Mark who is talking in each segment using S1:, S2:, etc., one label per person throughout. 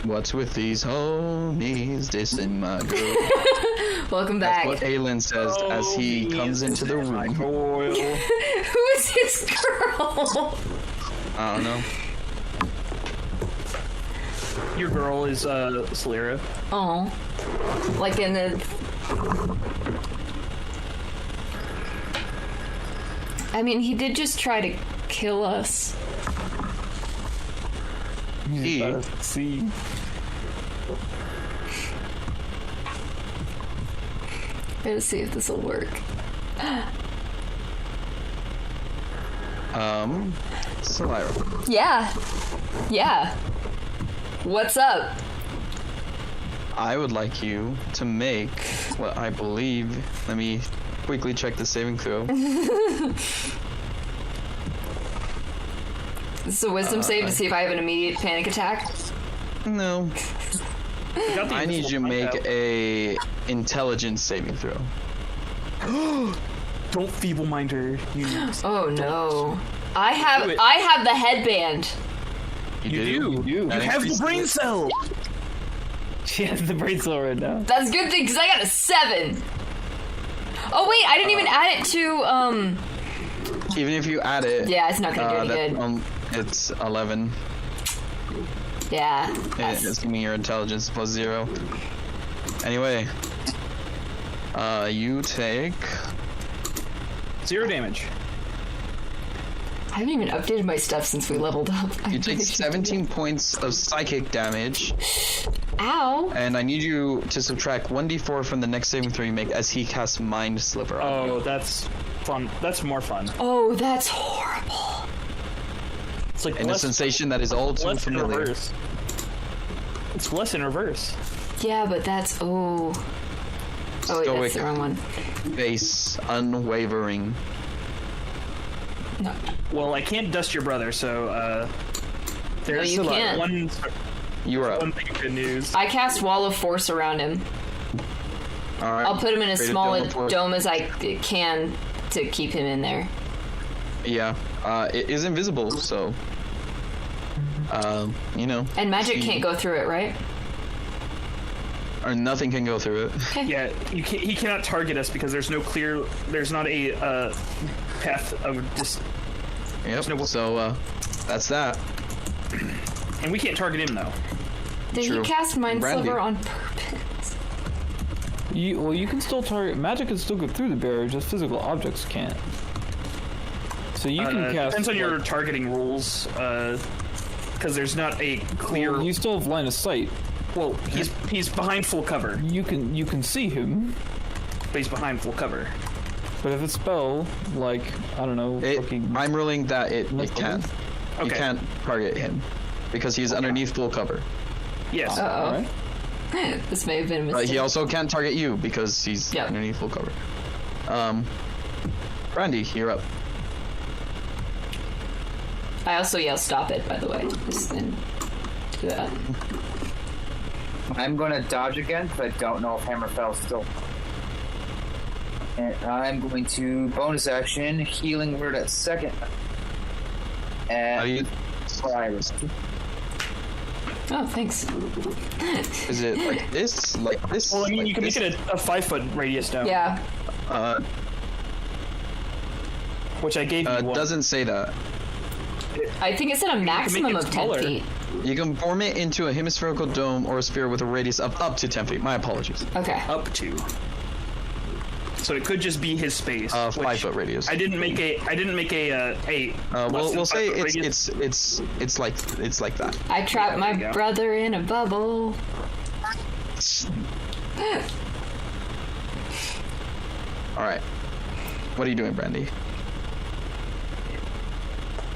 S1: What's with these homies dissing my girl?
S2: Welcome back.
S1: That's what Aylin says as he comes into the room.
S2: Who is this girl?
S1: I don't know.
S3: Your girl is Solera.
S2: Oh, like in the. I mean, he did just try to kill us.
S4: See.
S2: Let's see if this will work.
S1: Solera.
S2: Yeah. What's up?
S1: I would like you to make what I believe. Let me quickly check the saving throw.
S2: This is a wisdom save to see if I have an immediate panic attack.
S1: No. I need you to make a intelligence saving throw.
S3: Don't feeble-mind her.
S2: Oh no. I have the headband.
S3: You do. You have the brain cell.
S4: She has the brain cell right now.
S2: That's a good thing because I got a 7. Oh wait, I didn't even add it to
S1: Even if you add it.
S2: Yeah, it's not gonna do any good.
S1: It's 11.
S2: Yeah.
S1: It's giving me your intelligence plus 0. Anyway, you take
S3: 0 damage.
S2: I haven't even updated my stuff since we leveled up.
S1: You take 17 points of psychic damage.
S2: Ow.
S1: And I need you to subtract 1d4 from the next saving throw you make as he casts Mind Sliver on you.
S3: Oh, that's fun. That's more fun.
S2: Oh, that's horrible.
S3: It's like
S1: and a sensation that is all too familiar.
S3: Reverse. It's less in reverse.
S2: Yeah, but that's oh wait, that's the wrong one.
S1: Face unwavering.
S2: No.
S3: Well, I can't dust your brother, so there's
S2: you can't.
S3: one.
S1: You are up.
S3: One thing of good news.
S2: I cast Wall of Force around him.
S1: All right.
S2: I'll put him in as
S1: Create a
S2: small a
S1: dome of
S2: dome as I can to keep him in there.
S1: Yeah. It is invisible, so you know.
S2: And magic can't go through it, right?
S1: Or nothing can go through it.
S3: Yeah, he cannot target us because there's not a path of just.
S1: Yep. No, so that's that.
S3: And we can't target him though.
S2: Did
S1: True.
S2: he cast Mind
S1: Brandy.
S2: Sliver on purpose?
S4: You can still target. Magic can still go through the barrier, just physical objects can't. So you can cast.
S3: Depends on your targeting rules, because there's not a clear.
S4: Well, you still have line of sight.
S3: Well, he's behind full cover.
S4: You can see him,
S3: but he's behind full cover.
S4: But if it's spell, like I don't know,
S1: I'm ruling that it can't.
S3: Okay.
S1: You can't target him because he's underneath full cover.
S3: Yes.
S2: Uh-oh. Right. This may have been a mistake.
S1: But he also can't target you because he's underneath full cover. Brandy, you're up.
S2: I also yell stop it, by the way. Just then do that.
S5: I'm gonna dodge again, but I don't know if Hammerfell's still. And I'm going to bonus action, healing word at second. And Cyrus.
S2: Oh, thanks.
S1: Is it like this? Like this?
S3: Well, I mean,
S1: like
S3: you can
S1: this?
S3: make it a 5-foot radius now.
S2: Yeah.
S3: Which I gave you.
S1: Doesn't say that.
S2: I think it said a maximum of 10 feet.
S1: You can form it into a hemispherical dome or a sphere with a radius of up to 10 feet. My apologies.
S2: Okay.
S3: Up to. So it could just be his space.
S1: 5-foot radius.
S3: I didn't make a.
S1: We'll say it's like that.
S2: I trapped my brother in a bubble.
S1: All right. What are you doing, Brandy?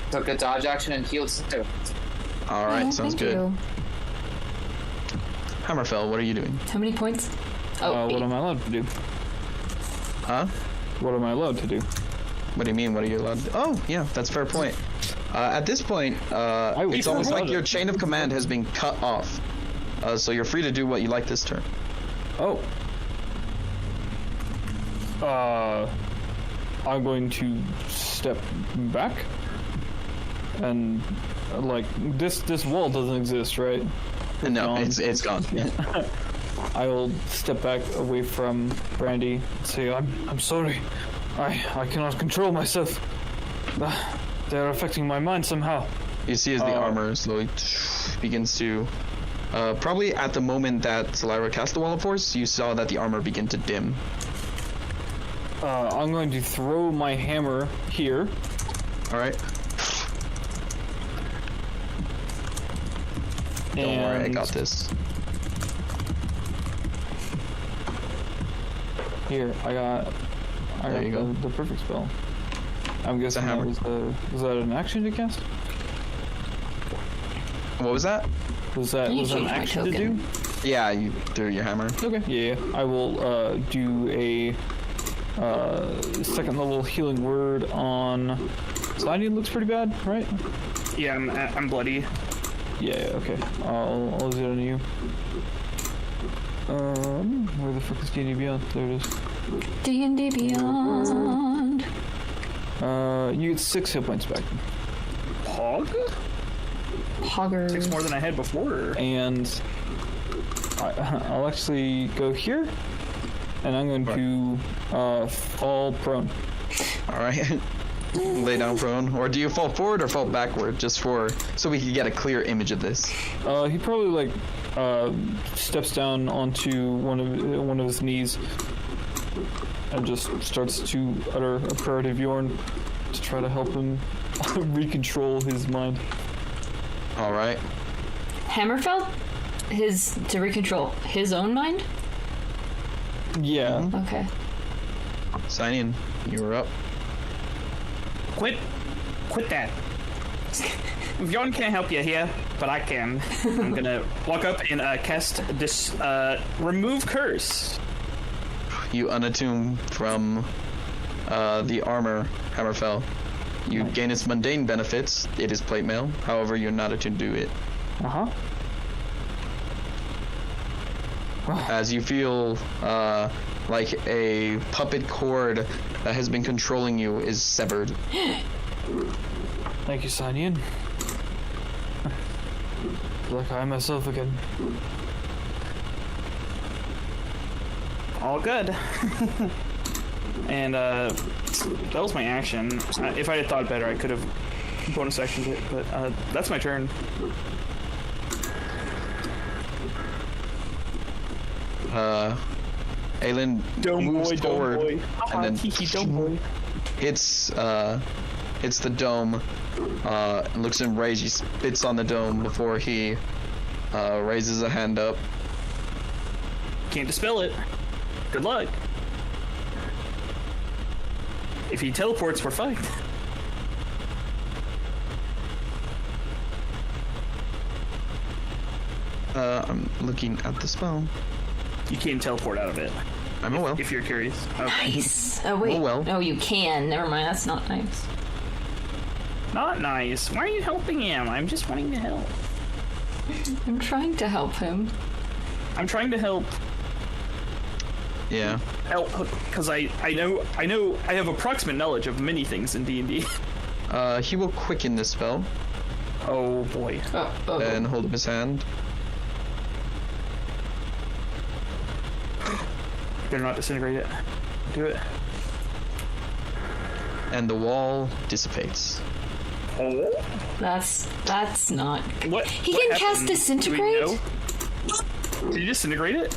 S5: Took a dodge action and healed too.
S1: All right, sounds good.
S2: You.
S1: Hammerfell, what are you doing?
S2: How many points? Oh,
S4: what am I allowed to do?
S1: Huh?
S4: What am I allowed to do?
S1: What do you mean? What are you allowed to do? Oh, yeah, that's a fair point. At this point, it's almost like your chain of command has been cut off. So you're free to do what you like this turn.
S4: Oh. I'm going to step back. And, like, this wall doesn't exist, right?
S1: No,
S4: gone.
S1: it's gone. Yeah.
S4: I will step back away from Brandy and say, I'm sorry. I cannot control myself. They're affecting my mind somehow.
S1: You see as the armor slowly begins to... probably at the moment that Lyra cast the Wall of Force, you saw that the armor begin to dim.
S4: I'm going to throw my hammer here.
S1: Alright. Don't worry, I got this.
S4: Here, I got
S1: There you go.
S4: the perfect spell. I'm guessing that
S1: hammer.
S4: was that an action to cast?
S1: What was that?
S4: Was that
S2: You
S4: an
S2: changed my
S4: action to
S2: token.
S4: do?
S1: Yeah, you threw your hammer.
S4: Okay. Yeah. I will do a second level healing word on. Sliding looks pretty bad, right?
S3: Yeah, I'm bloody.
S4: Yeah. Okay. I'll do it on you. Where the fuck is D&D Beyond? There it is.
S2: D&D Beyond.
S4: You get 6 hit points back.
S3: Hog?
S2: Hoggers.
S3: 6 more than I had before.
S4: And I'll actually go here, and I'm going to fall prone.
S1: Alright. Lay down prone. Or do you fall forward or fall backward? Just so we can get a clear image of this.
S4: He probably steps down onto one of his knees and just starts to utter a prayer to Bjorn to try to help him recontrol his mind.
S1: Alright.
S2: Hammerfell? To recontrol his own mind?
S4: Yeah.
S2: Okay.
S1: Sign in. You were up.
S3: Quit that. Bjorn can't help you here, but I can. I'm gonna walk up and cast this remove curse.
S1: You unattune from the armor, Hammerfell. You gain its mundane benefits. It is plate mail. However, you're not attuned to it.
S4: Uh-huh.
S1: As you feel like a puppet cord that has been controlling you is severed.
S4: Thank you, Sanyan. Feel like I myself again.
S3: All good. And that was my action. If I had thought better, I could have bonus actioned it, but that's my turn.
S1: Aelin moves forward and then hits the dome. Looks enraged. He spits on the dome before he raises a hand up.
S3: Can't dispel it. Good luck. If he teleports, we're fine.
S1: I'm looking at the spell.
S3: You can't teleport out of it.
S1: I'm a well.
S3: If you're curious. Okay.
S2: Nice. Oh, wait.
S1: Oh, well.
S2: No, you can. Never mind. That's not nice.
S3: Not nice. Why are you helping him? I'm just wanting to help.
S2: I'm trying to help him.
S3: I'm trying to help.
S1: Yeah.
S3: Help, because I know I have approximate knowledge of many things in D&D.
S1: He will quicken this spell
S3: Oh boy.
S1: and hold up his hand.
S3: Better not disintegrate it. Do it.
S1: And the wall dissipates.
S3: Oh?
S2: That's not.
S3: What?
S2: He
S3: what
S2: can cast
S3: happened? Do we
S2: disintegrate?
S3: know? Did you disintegrate it?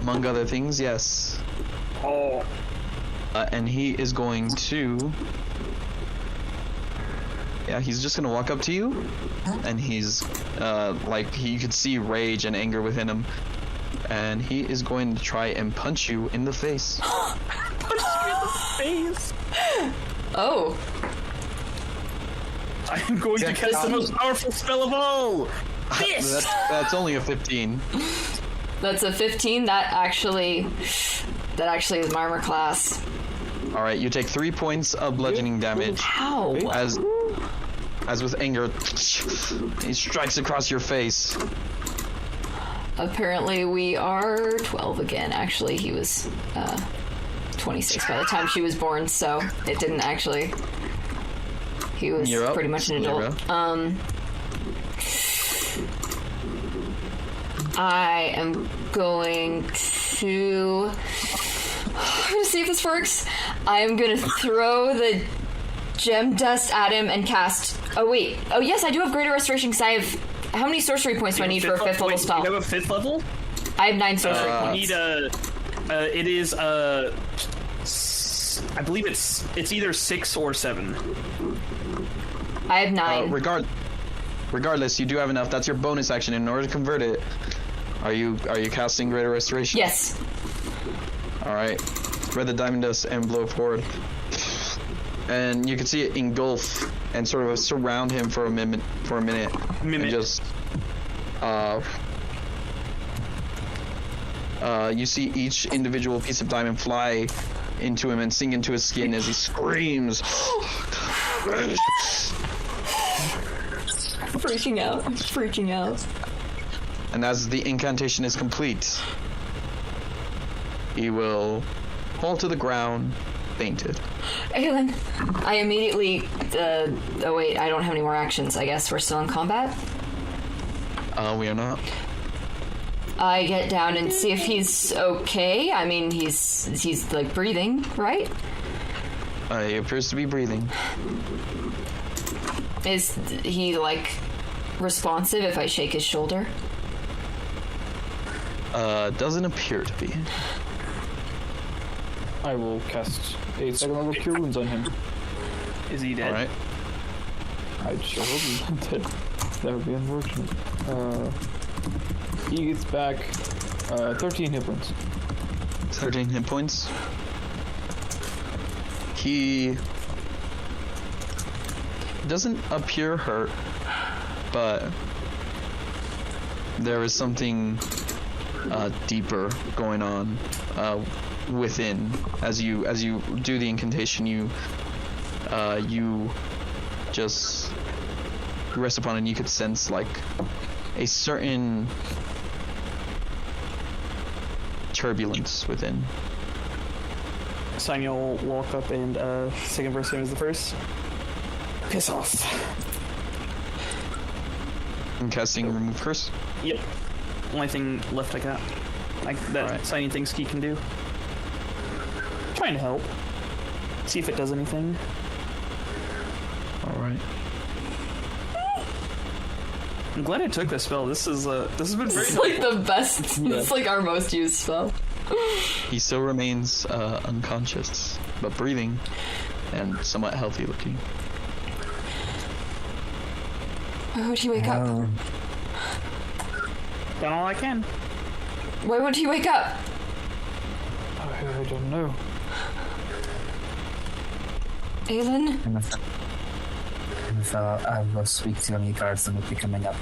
S1: Among other things, yes.
S3: Oh.
S1: And he is going to... Yeah, he's just gonna walk up to you, and he's, you could see rage and anger within him, and he is going to try and punch you in the face.
S3: Punch you in the face.
S2: Oh.
S3: I'm going to cast the most powerful spell of all. Fist.
S1: That's only a 15.
S2: That's a 15. That actually is my armor class.
S1: All right, you take 3 points of bludgeoning damage.
S2: Ow.
S1: As with anger, he strikes across your face.
S2: Apparently we are 12 again. Actually, he was 26 by the time she was born, so it didn't actually. He was
S1: You're up,
S2: pretty much an adult.
S1: Lyra.
S2: I am going to... I'm gonna see if this works. I am gonna throw the gem dust at him and cast... Oh, wait. Oh, yes, I do have Greater Restoration because I have... How many sorcery points do I need for a 5th level spell?
S3: You have a 5th level?
S2: I have 9 sorcery points.
S3: You need a... it is, I believe it's either 6 or 7.
S2: I have 9.
S1: Regardless, you do have enough. That's your bonus action. In order to convert it, are you casting Greater Restoration?
S2: Yes.
S1: All right. Spread the diamond dust and blow forward, and you can see it engulf and sort of surround him for a minute. And just you see each individual piece of diamond fly into him and sink into his skin as he screams.
S2: Freaking out. I'm freaking out.
S1: And as the incantation is complete, he will fall to the ground, fainted.
S2: Aelin, I immediately... oh wait, I don't have any more actions. I guess we're still in combat?
S1: We are not.
S2: I get down and see if he's okay. I mean, he's like breathing, right?
S1: He appears to be breathing.
S2: Is he like responsive if I shake his shoulder?
S1: Doesn't appear to be.
S4: I will cast a 2nd level Cure Wounds on him.
S3: Is he dead?
S1: All right.
S4: I'd sure hope he's not dead. That would be unfortunate. He gets back 13 hit points.
S1: 13 hit points. He doesn't appear hurt, but there is something deeper going on within. As you do the incantation, you just rest upon it, and you could sense like a certain turbulence within.
S3: Sonya will walk up and second person is the first. Piss off.
S1: I'm casting Remove Curse.
S3: Yep. Only thing left I got. That
S1: Right.
S3: Sonya thinks he can do. Trying to help. See if it does anything.
S1: Alright.
S3: I'm glad I took this spell. This has been very
S2: It's like the best. It's like our most used spell.
S1: He still remains unconscious, but breathing and somewhat healthy looking.
S2: Why would he wake up?
S3: Done all I can.
S2: Why would he wake up?
S4: I don't know.
S2: Aelin?
S6: I will speak to any guards that will be coming up.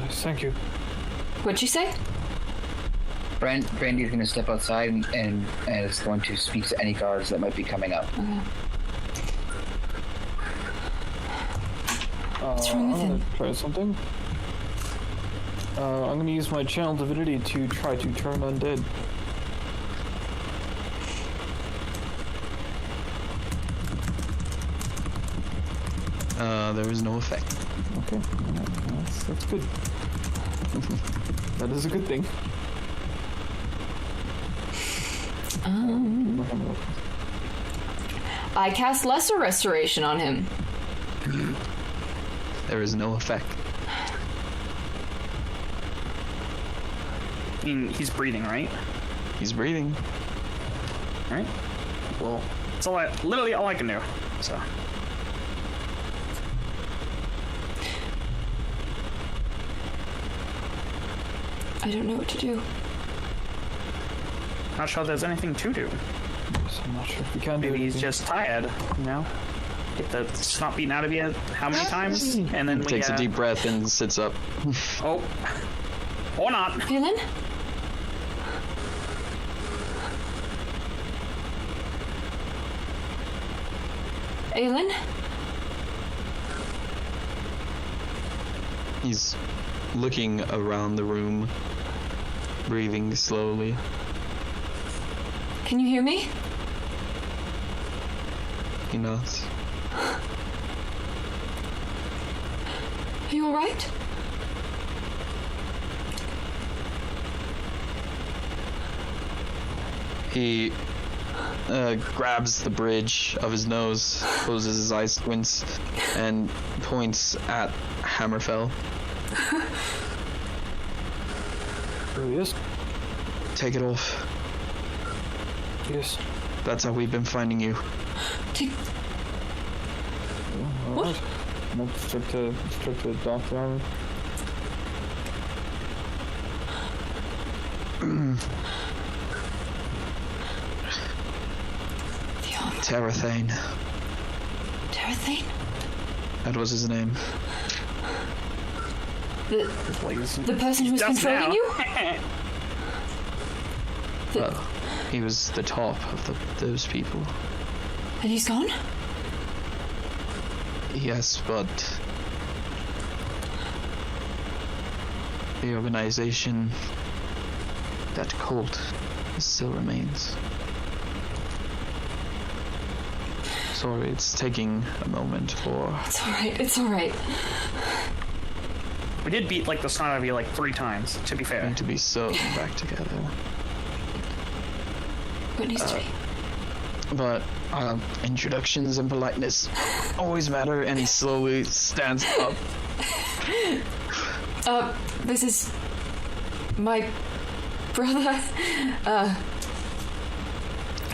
S4: Thank you.
S2: What'd you say?
S5: Brandy's going to step outside and is going to speak to any guards that might be coming up.
S2: Okay. What's wrong with
S4: I'm
S2: him?
S4: gonna try something. I'm gonna use my channel divinity to try to turn undead.
S1: There is no effect.
S4: Okay, that's good. That is a good thing.
S2: I cast Lesser Restoration on him.
S1: There is no effect.
S3: I mean, he's breathing, right?
S1: He's breathing.
S3: Right? Well, it's literally all I can do. So.
S2: I don't know what to do.
S3: Not sure there's anything to do.
S4: So I'm not sure if we can do
S3: Maybe he's
S4: anything.
S3: just tired, you know? Get the snot beaten out of you how many times? And then
S1: Takes a deep breath and sits up.
S3: Oh. Or not.
S2: Aelin? Aelin?
S1: He's looking around the room, breathing slowly.
S2: Can you hear me?
S1: He nods.
S2: Are you alright?
S1: He grabs the bridge of his nose, closes his eyes, squints, and points at Hammerfell.
S4: There he is.
S1: Take it off.
S4: Yes.
S1: That's how we've been finding you.
S4: Alright. I'll start to dock the armor.
S1: Terathane.
S2: Terathane?
S1: That was his name.
S2: The person who was
S3: Just
S2: controlling
S3: now.
S2: you?
S1: Well, he was the top of those people.
S2: And he's gone?
S1: Yes, but the organization, that cult, still remains. Sorry, it's taking a moment for
S2: It's alright, it's alright.
S3: We did beat like the snot out of you like 3 times, to be fair.
S1: them to be sewn back together.
S2: What needs to be?
S1: But introductions and politeness always matter, and he slowly stands up.
S2: This is my brother.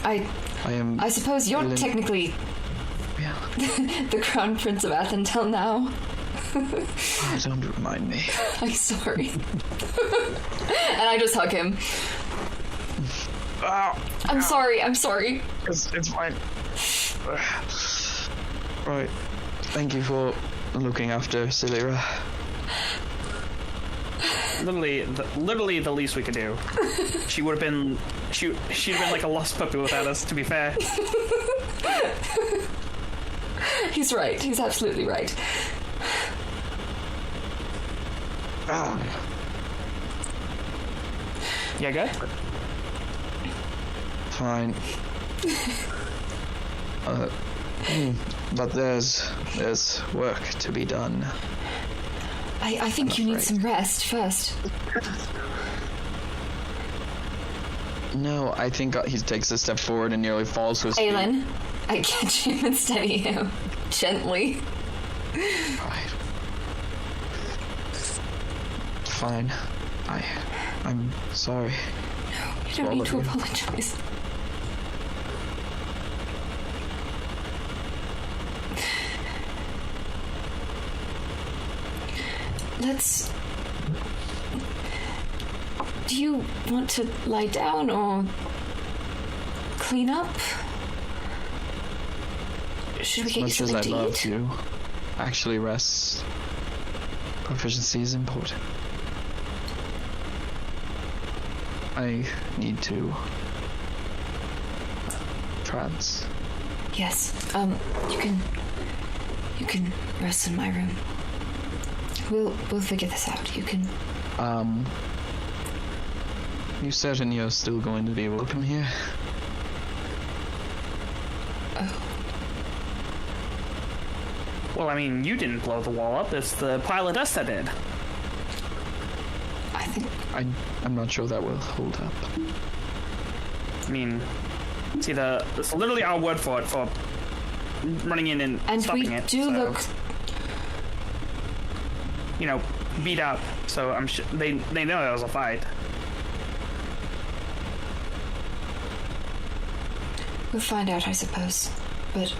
S2: I suppose you're
S1: Ellen.
S2: technically
S1: Yeah.
S2: the Crown Prince of Athentel now.
S1: Oh, don't remind me.
S2: I'm sorry. And I just hug him.
S1: Oh,
S2: I'm sorry.
S1: it's fine. Right. Thank you for looking after Celera.
S3: Literally the least we could do. She would have been, she'd have been like a lost puppy without us, to be fair.
S2: He's right. He's absolutely right.
S3: Yeah, good?
S1: Fine. But there's work to be done.
S2: I think you need some rest first.
S1: No, I think he takes a step forward and nearly falls to his feet.
S2: Aelin, I catch him and steady him gently.
S1: Right. Fine. I'm sorry.
S2: You don't
S1: All
S2: need
S1: of
S2: to
S1: you.
S2: apologize. Let's... Do you want to lie down or clean up? Should we get you
S1: Much as
S2: something
S1: I'd
S2: to
S1: love
S2: eat?
S1: to, actually rest. Proficiency is important. I need to trance.
S2: Yes. You can rest in my room. We'll figure this out. You can.
S1: You certain you're still going to be welcome here?
S2: Oh.
S3: Well, I mean, you didn't blow the wall up. It's the pile of dust that did.
S2: I think.
S1: I'm not sure that will hold up.
S3: I mean, see, it's literally our word for it, for running in and
S2: And we
S3: stopping it.
S2: do
S3: so,
S2: look.
S3: you know, beat up. So I'm sure they know it was a fight.
S2: We'll find out, I suppose. But.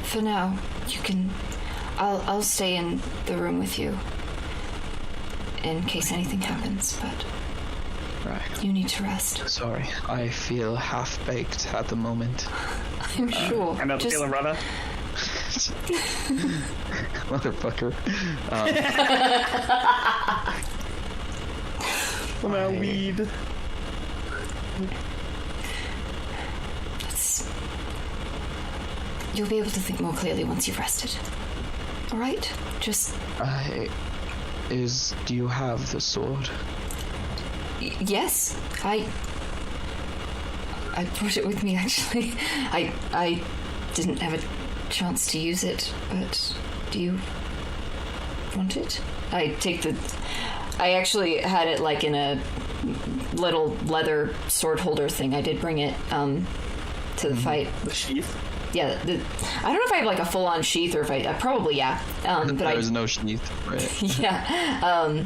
S2: For now, you can. I'll stay in the room with you. In case anything happens, but.
S1: Right.
S2: You need to rest.
S1: Sorry, I feel half-baked at the moment.
S2: I'm sure.
S3: I know the
S2: Just-
S3: feeling, brother.
S1: Motherfucker.
S3: Well, weed.
S2: You'll be able to think more clearly once you've rested. Alright? Just.
S1: Do you have the sword?
S2: Yes. I brought it with me, actually. I didn't have a chance to use it, but do you want it? I take the I actually had it like in a little leather sword holder thing. I did bring it to the fight.
S3: The sheath.
S2: Yeah, I don't know if I have like a full-on sheath or if I probably yeah. But
S1: There's no sheath, right?
S2: Yeah.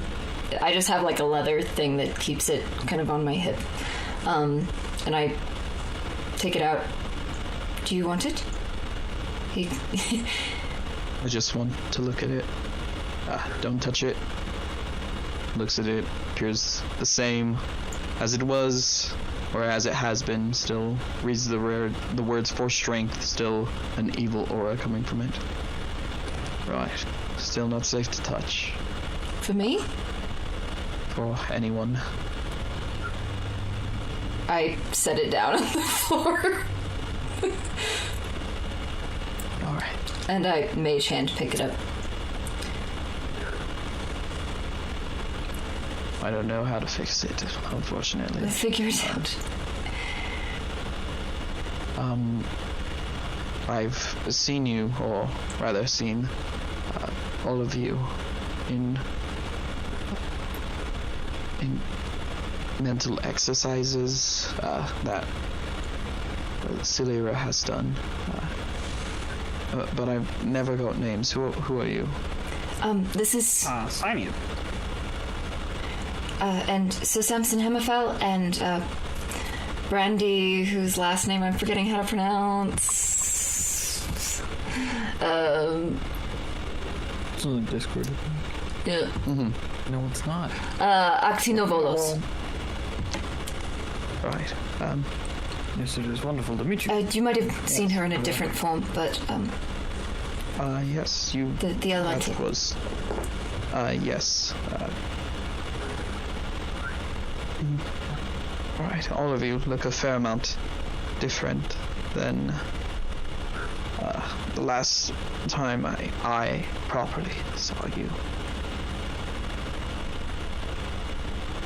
S2: I just have like a leather thing that keeps it kind of on my hip. And I take it out. Do you want it?
S1: I just want to look at it. Don't touch it. Looks at it, appears the same as it was, or as it has been. Still reads the words for strength. Still an evil aura coming from it. Right. Still not safe to touch.
S2: For me?
S1: For anyone.
S2: I set it down on the floor.
S1: Alright.
S2: And I mage hand pick it up.
S1: I don't know how to fix it, unfortunately.
S2: We'll figure it out.
S1: I've seen you, or rather seen all of you in mental exercises that Silira has done. But I've never got names. Who are you?
S2: This is
S3: Simeon.
S2: and so Samson Hemmerfell and Brandy, whose last name I'm forgetting how to pronounce.
S4: It's on the Discord.
S2: Yeah.
S1: Mm-hmm.
S4: No, it's not.
S2: Actinovolos.
S1: Right.
S4: Yes, it is wonderful to meet you.
S2: You might have seen her in a different form, but
S1: Yes, you.
S2: the other one.
S1: That was. Yes. Right, all of you look a fair amount different than the last time I properly saw you.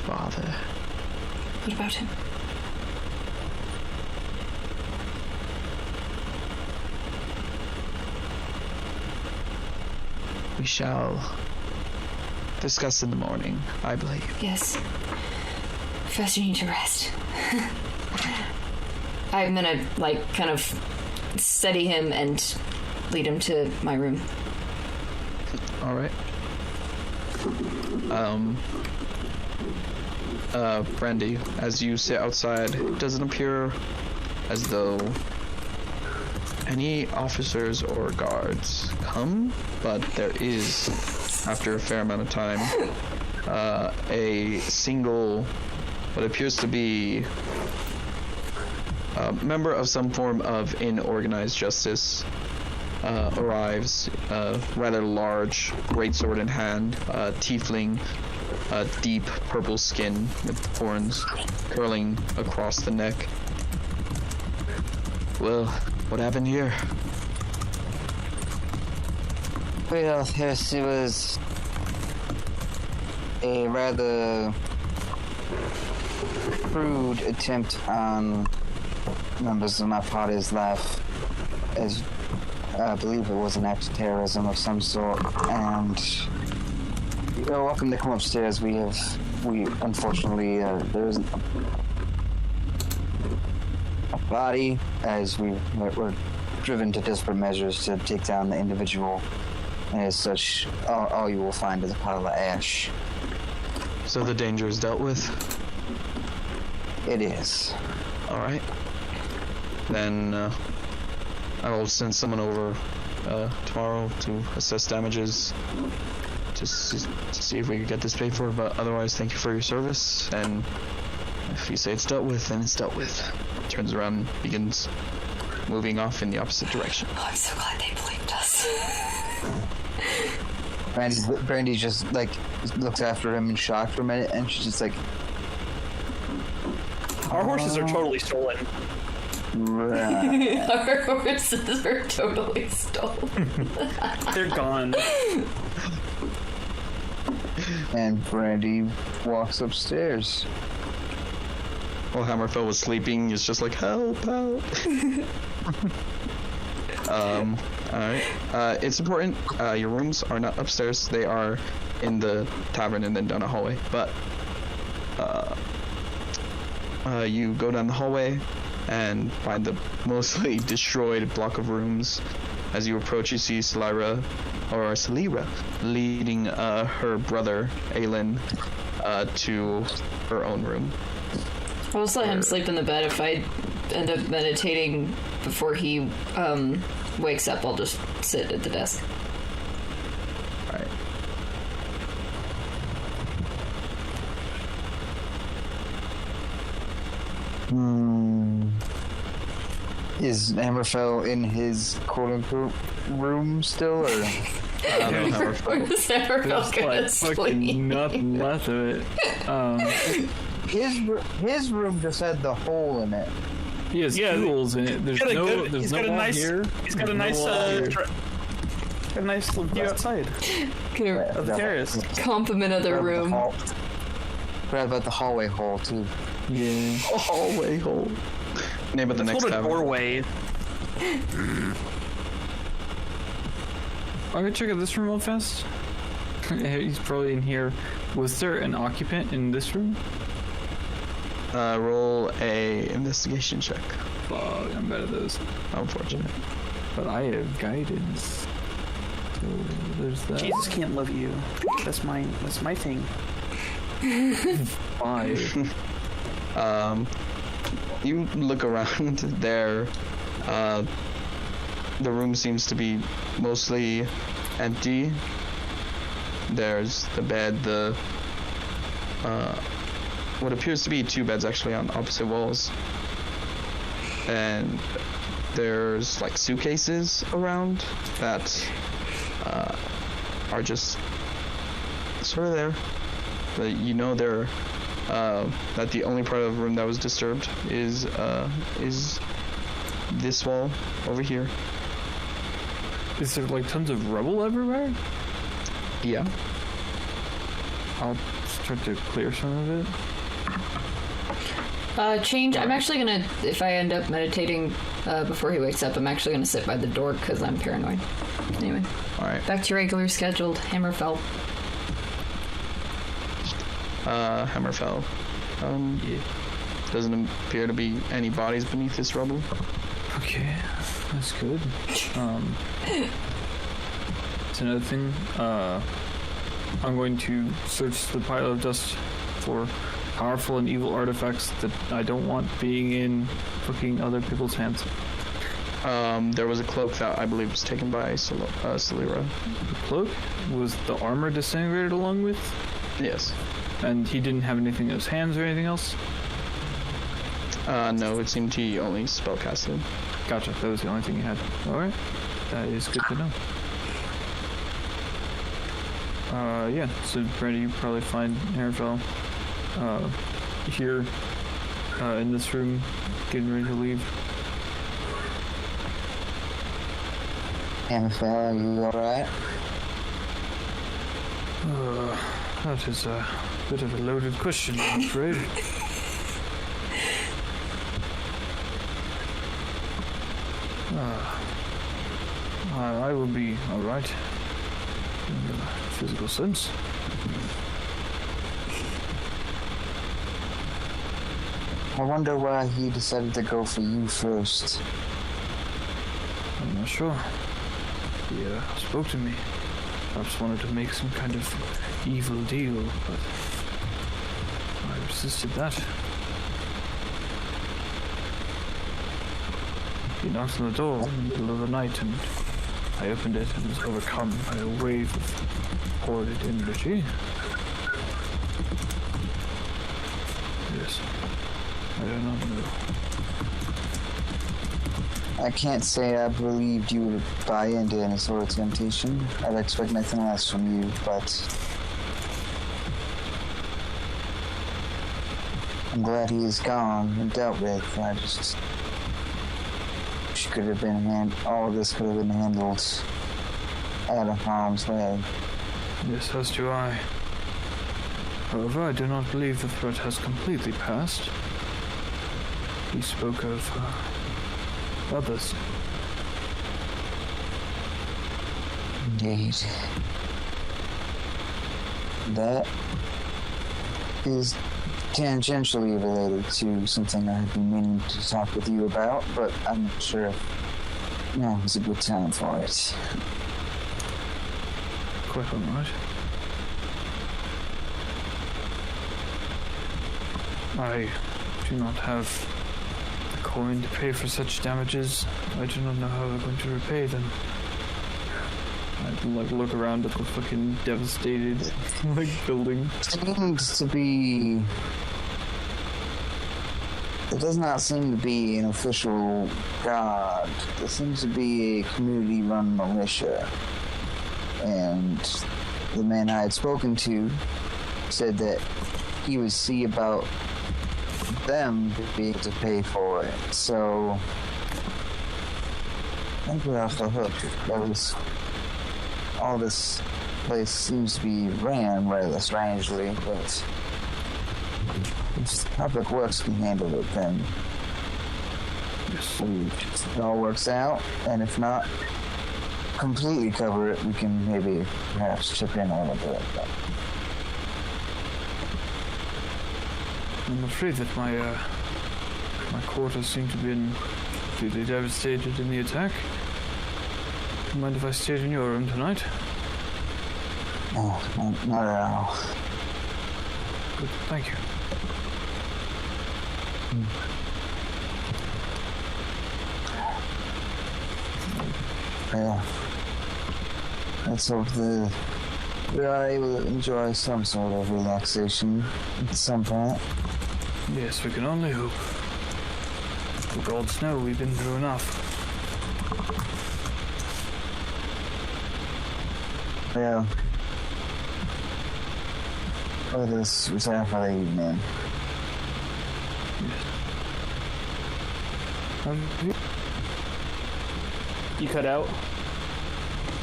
S1: Father.
S2: What about him?
S1: We shall discuss in the morning, I believe.
S2: Yes. First, you need to rest. I'm gonna, like, kind of steady him and lead him to my room.
S1: Alright. Brandy, as you sit outside, it doesn't appear as though any officers or guards come, but there is, after a fair amount of time, a single, what appears to be a member of some form of inorganized justice arrives, rather large, greatsword in hand, tiefling, deep purple skin with horns curling across the neck. Well, what happened here?
S6: Well, yes, it was a rather crude attempt on members of my party's life, as I believe it was an act of terrorism of some sort, and you're welcome to come upstairs. We unfortunately, there's a body, as we're driven to desperate measures to take down the individual, and as such, all you will find is a pile of ash.
S1: So the danger is dealt with?
S6: It is.
S1: Alright. Then, I will send someone over tomorrow to assess damages, to see if we can get this paid for, but otherwise, thank you for your service, and if you say it's dealt with, then it's dealt with. Turns around, begins moving off in the opposite direction.
S2: Oh, I'm so glad they believed us.
S6: Brandy just, like, looks after him in shock for a minute, and she's just like...
S3: Our horses are totally stolen.
S6: Right.
S2: Our horses are totally stolen.
S3: They're gone.
S6: And Brandy walks upstairs.
S1: While Hammerfell was sleeping, he's just like, help, help. Alright. It's important. Your rooms are not upstairs. They are in the tavern and then down a hallway. But you go down the hallway and find the mostly destroyed block of rooms. As you approach, you see Celira leading her brother, Aelin, to her own room.
S2: I'll just let him sleep in the bed. If I end up meditating before he wakes up, I'll just sit at the desk.
S1: Alright.
S6: Is Hammerfell in his quote-unquote room still, or?
S1: I don't know how we're fine.
S2: Hammerfell gonna sleep.
S4: Fucking nothing left of it.
S6: His room just had the hole in it.
S4: He has
S3: Yeah,
S4: two holes in it. There's no
S3: he's got a
S4: wall
S3: nice,
S4: here.
S3: He's got a
S4: There's
S3: nice,
S4: no wall here.
S3: got a nice little view outside
S2: Gonna
S3: of the terrace.
S2: compliment other room.
S6: Forgot about the hallway hole too.
S4: Yeah.
S1: Hallway hole. Name of the next
S3: Hold a
S1: tavern.
S3: doorway.
S4: I'm gonna check out this room real fast. He's probably in here. Was there an occupant in this room?
S1: Roll a investigation check.
S4: Fuck, I'm bad at those.
S1: Unfortunate.
S4: But I have guidance. So there's that.
S3: Jesus can't love you. That's my thing.
S4: 5.
S1: You look around there. The room seems to be mostly empty. There's the bed, what appears to be 2 beds actually on opposite walls. And there's like suitcases around that are just sort of there. But you know they're that the only part of the room that was disturbed is this wall over here.
S4: Is there like tons of rubble everywhere?
S1: Yeah.
S4: I'll start to clear some of it.
S2: Change. I'm actually gonna, if I end up meditating before he wakes up, I'm actually gonna sit by the door because I'm paranoid. Anyway,
S1: Alright.
S2: back to regular scheduled Hammerfell.
S1: Hammerfell. Doesn't appear to be any bodies beneath this rubble.
S4: Okay, that's good. It's another thing. I'm going to search the pile of dust for powerful and evil artifacts that I don't want being in fucking other people's hands.
S1: There was a cloak that I believe was taken by Celira.
S4: The cloak? Was the armor disintegrated along with?
S1: Yes.
S4: And he didn't have anything in his hands or anything else?
S1: No, it seemed he only spellcasted.
S4: Gotcha, that was the only thing he had. Alright, that is good to know. Yeah, so Brady, you probably find Hammerfell here in this room, getting ready to leave.
S6: Hammerfell, are you alright?
S4: That is a bit of a loaded question, I'm afraid. I will be alright. In a physical sense.
S6: I wonder why he decided to go for you first.
S4: I'm not sure. He spoke to me. Perhaps wanted to make some kind of evil deal, but I resisted that. He knocked on the door in the middle of the night, and I opened it and was overcome by a wave of horrid energy. Yes, I do not know.
S6: I can't say I believed you would buy into any sort of temptation. I'd expect nothing less from you, but I'm glad he is gone and dealt with. I just could have been all of this could have been handled out of harm's way.
S4: Yes, as do I. However, I do not believe the threat has completely passed. He spoke of others.
S6: Indeed. That is tangentially related to something I had been meaning to talk with you about, but I'm not sure if now is a good time for it.
S4: Quite all right. I do not have a coin to pay for such damages. I do not know how we're going to repay them. I like look around at the fucking devastated building.
S6: Seems to be. It does not seem to be an official guard. There seems to be a community-run militia, and the man I had spoken to said that he would see about them to be able to pay for it. So I think we're off the hook. All this place seems to be ran rather strangely, but if Public Works can handle it, then it all works out, and if not completely cover it, we can maybe perhaps chip in a little bit.
S4: I'm afraid that my quarters seem to have been completely devastated in the attack. Do you mind if I stayed in your room tonight?
S6: Oh, not at all.
S4: Good, thank you.
S6: Yeah. Let's hope we are able to enjoy some sort of relaxation at some point.
S4: Yes, we can only hope. The gods know we've been through enough.
S6: Yeah. Let us retire for the evening.
S3: You cut out.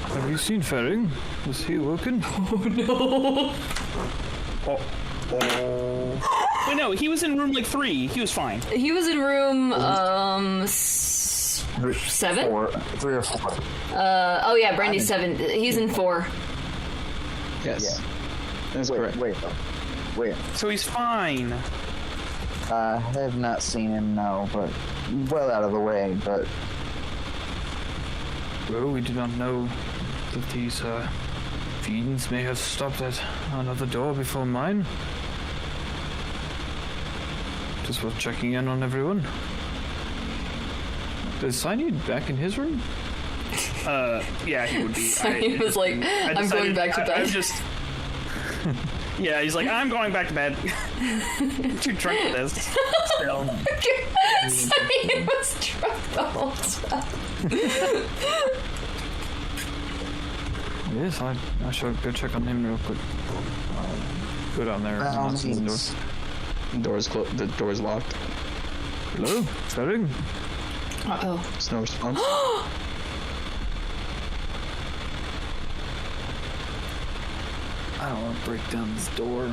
S4: Have you seen Ferring? Was he woken?
S3: Oh. Wait, no, he was in room like 3. He was fine.
S2: He was in room 7?
S6: 3 or 4.
S2: Oh yeah, Brandy's 7. He's in 4.
S1: Yes.
S6: Yeah.
S1: That's correct.
S6: Wait.
S3: So he's fine.
S6: I have not seen him, no, but well out of the way, but
S4: Well, we do not know that these fiends may have stopped at another door before mine. Just worth checking in on everyone. Is Cyanide back in his room?
S3: Yeah, he would be.
S2: He was like, I'm going back to bed.
S3: I'm just... Yeah, he's like, I'm going back to bed. Too drunk for this. Still.
S2: Sorry, was drunk the whole time.
S4: Yes, I should go check on him real quick. Go down there. And knock on the door.
S1: The door's locked.
S4: Hello, Ferring?
S2: Uh-oh.
S1: There's no response.
S4: I don't want to break down this door.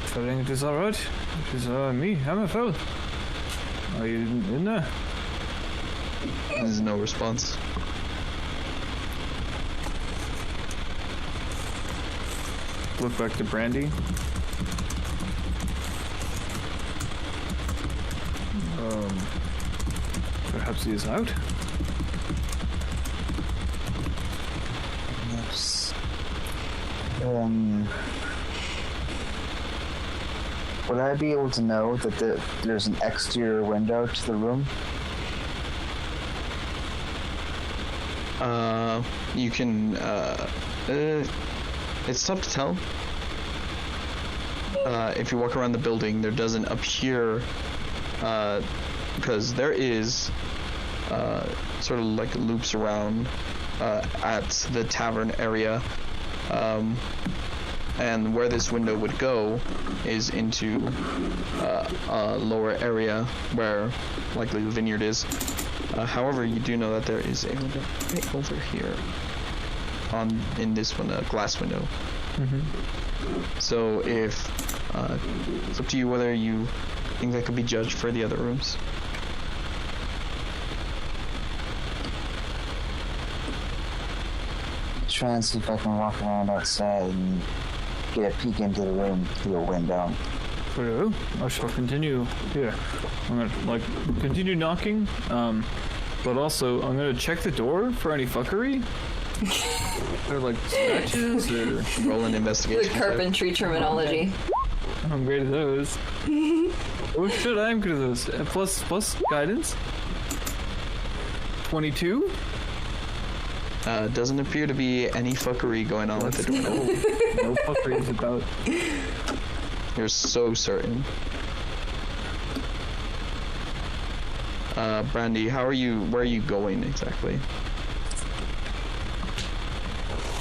S4: Ferring, it is alright. It is me, Hammerfell. Are you in there?
S1: There's no response.
S4: Look back to Brandy. Perhaps he is out?
S6: yes. Would I be able to know that there's an exterior window to the room?
S1: You can, it's tough to tell. If you walk around the building, there doesn't appear, because there is, sort of like loops around, at the tavern area, and where this window would go is into, a lower area where likely the vineyard is. However, you do know that there is a window right over here in this one, a glass window.
S4: Mm-hmm.
S1: So if it's up to you whether you think that could be judged for the other rooms.
S6: try and see if I can walk around outside and get a peek into the room through a window.
S4: Well, I shall continue here. I'm gonna continue knocking, but also I'm gonna check the door for any fuckery. Or scratches or
S1: roll an
S2: The
S1: investigation.
S2: carpentry terminology.
S4: I'm great at those. Oh shit, I am good at those. Plus guidance. 22.
S1: Doesn't appear to be any fuckery going on with the door.
S4: No fuckery is about.
S1: You're so certain. Brandy, where are you going exactly?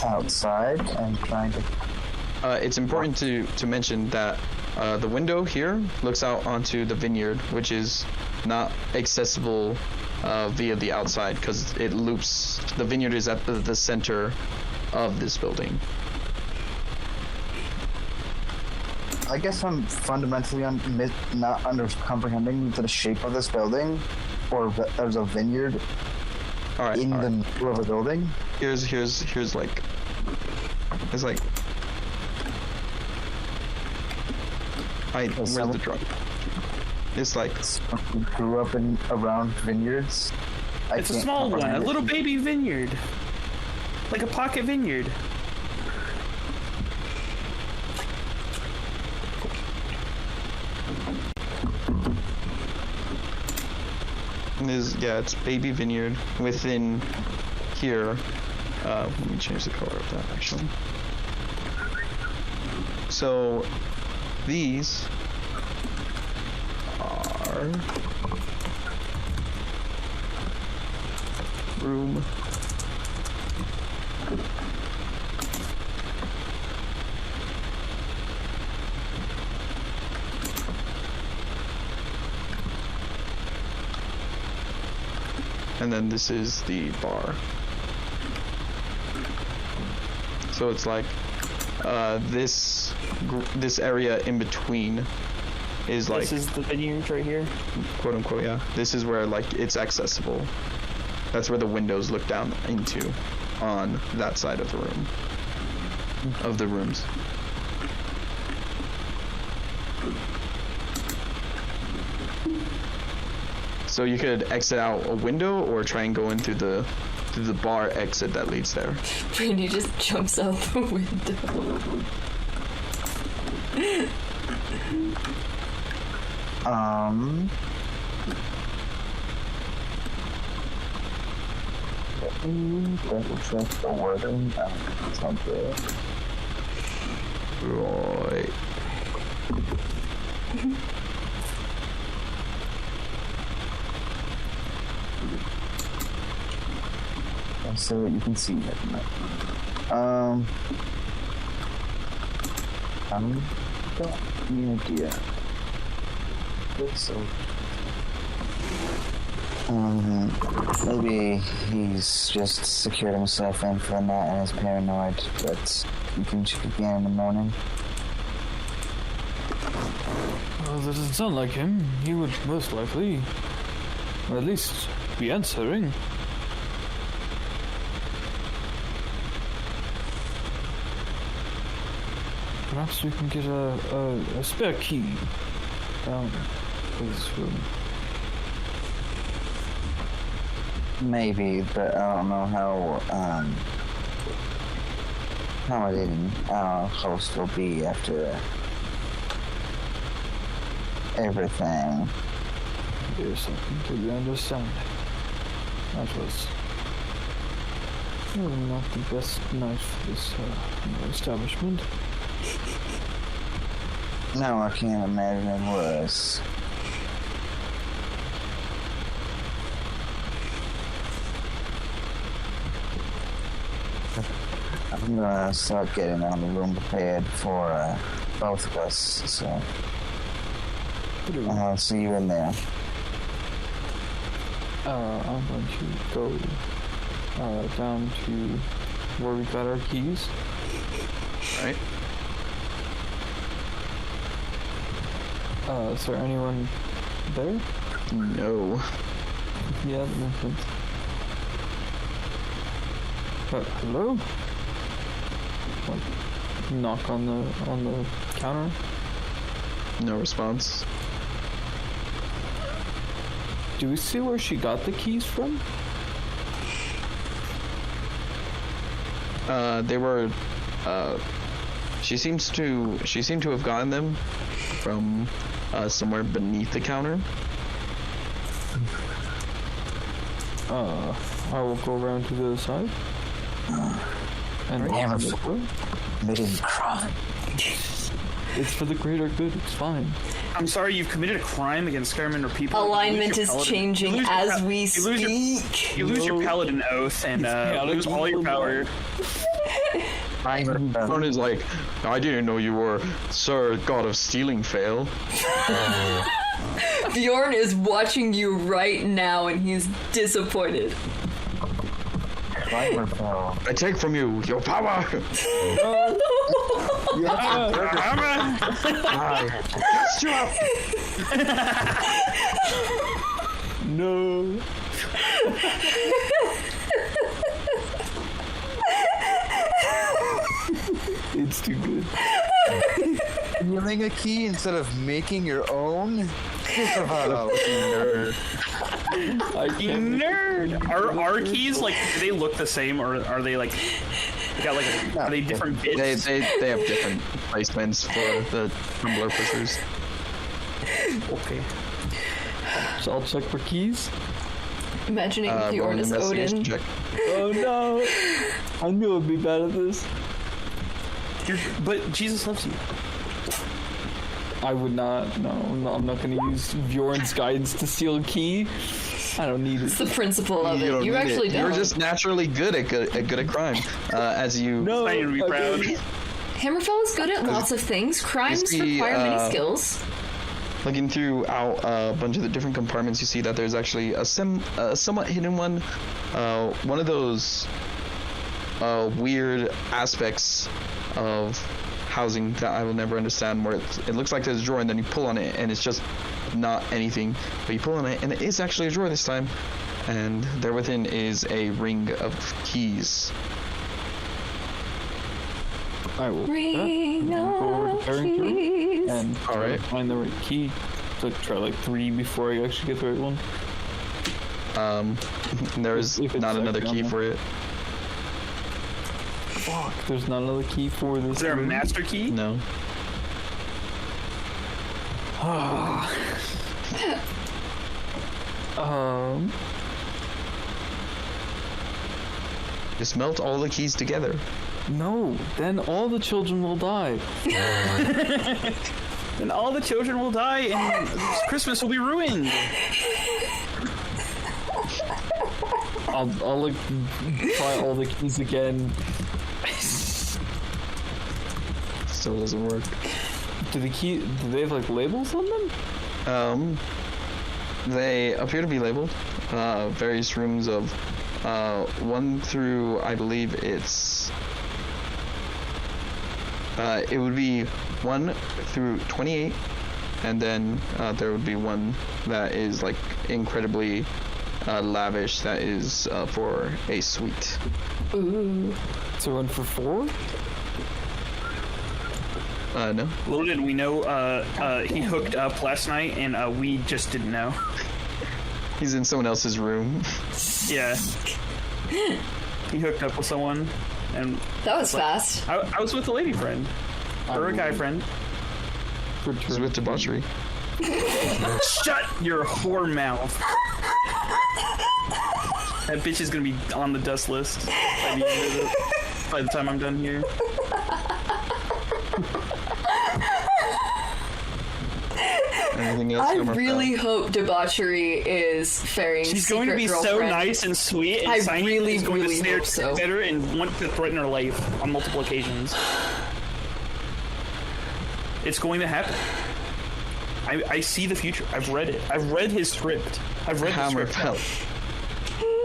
S6: Outside and trying to...
S1: It's important to mention that the window here looks out onto the vineyard, which is not accessible via the outside because it loops. The vineyard is at the center of this building.
S6: I guess I'm fundamentally not comprehending the shape of this building, or there's a vineyard in the middle of a building.
S1: Here's like, it's like, where's the drop? It's like,
S6: grew up around vineyards.
S3: It's a small one, a little baby vineyard, like a pocket vineyard.
S1: It's baby vineyard within here. Let me change the color of that actually. So these are room and then this is the bar. So it's like this area in between is like,
S3: this is the vineyard right here,
S1: quote unquote. Yeah, this is where like it's accessible. That's where the windows look down into on that side of the room, of the rooms. So you could exit out a window or try and go in through the bar exit that leads there.
S2: Brandy just jumps out the window.
S6: Double check the wording. Sounds good.
S1: Right.
S6: So that you can see it. I don't have any idea. So, maybe he's just secured himself in for the night and is paranoid, but you can check again in the morning.
S4: Well, that doesn't sound like him. He would most likely, or at least, be answering. Perhaps we can get a spare key down for this room.
S6: Maybe, but I don't know how it our host will be after everything.
S4: Yes, I completely understand. That was not the best night for this establishment.
S6: No, I can't imagine it was. I'm gonna start getting on the room prepared for both of us, so I'll see you in there.
S4: I'm going to go down to where we got our keys.
S1: Right.
S4: Is there anyone there?
S1: No.
S4: Yeah, that makes sense. Hello? knock on the counter.
S1: No response.
S4: Do we see where she got the keys from?
S1: They were, she seemed to have gotten them from, somewhere beneath the counter.
S4: I will go around to the other side. And
S6: Hammer
S4: open the door.
S6: committing crime.
S4: It's for the greater good, it's fine.
S3: I'm sorry, you've committed a crime against Skyriman or people.
S2: Alignment is changing as we speak.
S3: You lose your paladin oath and lose all your power.
S1: Bjorn is like, I didn't know you were Sir God of Stealing Fail.
S2: Bjorn is watching you right now and he's disappointed.
S1: I take from you your power. Cast you up.
S4: No. It's too good.
S6: Stealing a key instead of making your own?
S3: Nerd. Are keys like? Do they look the same, or are they like? Got like? Are they different bits?
S1: They have different placements for the tumbler pushers.
S3: Okay.
S4: So I'll check for keys.
S2: Imagining Bjorn
S1: Roll an
S2: is
S1: investigation
S2: Odin.
S1: check.
S4: Oh no! I knew I'd be bad at this.
S3: But Jesus loves you.
S4: I would not. No, I'm not going to use Bjorn's guidance to steal a key. I don't need
S2: It's
S4: it.
S2: the principle of
S1: don't
S2: it. You
S1: need
S2: actually
S1: it.
S2: don't.
S1: You're just naturally good at crime. As you
S4: No,
S3: I need to be proud.
S2: Hammerfell is good at lots of things. Crimes
S1: see,
S2: require many skills.
S1: looking throughout a bunch of the different compartments, you see that there's actually a somewhat hidden one. One of those weird aspects of housing that I will never understand, where it looks like there's a drawer and then you pull on it and it's just not anything, but you pull on it and it is actually a drawer this time, and there within is a ring of keys.
S4: I will
S2: Ring
S4: go over to
S2: of
S4: Ferring
S2: keys.
S4: and
S1: All right.
S4: find the right key. So try like 3 before I actually get the right one.
S1: There's
S4: If it's
S1: not
S4: like
S1: another key
S4: down
S1: for it.
S4: Fuck, there's not another key for this.
S3: Is there a
S4: room?
S3: master key?
S1: No. Just melt all the keys together.
S4: No, then all the children will die.
S3: And all the children will die, and Christmas will be ruined.
S4: I'll like try all the keys again.
S1: Still doesn't work.
S4: Do they have like labels on them?
S1: They appear to be labeled. Various rooms of 1 through, I believe it's it would be 1 through 28, and then there would be one that is like incredibly lavish, that is for a suite.
S2: Ooh.
S4: So 1 for 4?
S1: No.
S3: Little did we know he hooked up last night, and we just didn't know.
S1: He's in someone else's room.
S3: Yeah. He hooked up with someone, and
S2: That was fast.
S3: I was with a lady friend. Or a guy friend.
S1: He's with debauchery.
S3: Shut your whore mouth. That bitch is gonna be on the dust list by the time I'm done here.
S1: Anything else?
S2: I
S1: Hammerfell?
S2: really hope debauchery is Ferring's
S3: She's going to be
S2: secret
S3: so
S2: girlfriend.
S3: nice and sweet, and
S2: I
S3: Simon
S2: really,
S3: is going
S2: really
S3: to snare
S2: hope so.
S3: better and want to threaten her life on multiple occasions. It's going to happen. I see the future. I've read it. I've read his script. I've read the script.
S1: Hammerfell.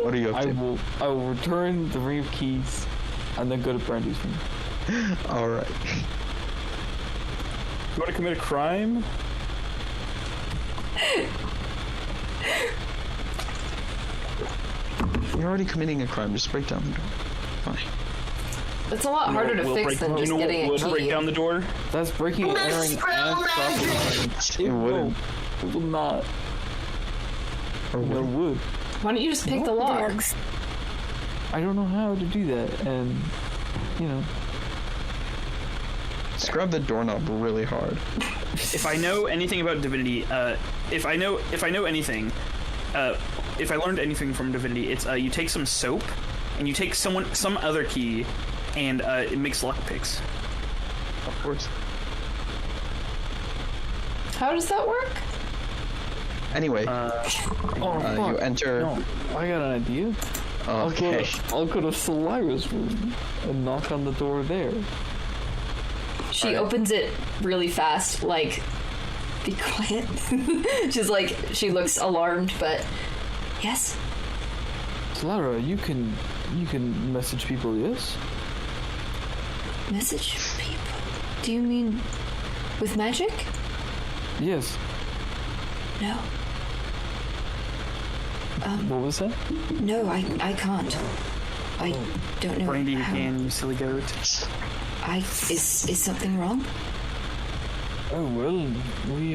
S1: What are you up to?
S4: I will return the ring of keys and then go to Brandy's room.
S1: Alright.
S3: You want to commit a crime?
S1: You're already committing a crime. Just break down the door. Fine.
S2: It's a lot harder to fix than just getting a
S3: would
S2: key.
S3: break down the door?
S4: That's breaking and entering and stopping.
S1: It wouldn't.
S4: It will not.
S1: Or
S4: It
S1: would.
S4: would.
S2: Why don't you just pick the logs?
S4: I don't know how to do that, and you know.
S1: Scrub the doorknob really hard.
S3: If I know anything about Divinity, if I learned anything from Divinity, it's you take some soap, and you take some other key, and it makes lockpicks.
S1: Of course.
S2: How does that work?
S1: Anyway, you enter.
S4: No, I got an idea.
S1: Okay.
S4: I'll go to Solira's room and knock on the door there.
S2: She opens it really fast, like, be quiet. She's like, she looks alarmed, but yes.
S4: Solara, you can message people, yes?
S2: Message people? Do you mean with magic?
S4: Yes.
S2: No.
S4: What was that?
S2: No, I can't. I don't know
S3: Brandy
S2: how.
S3: again, you silly goat.
S2: Is something wrong?
S4: Oh, well, we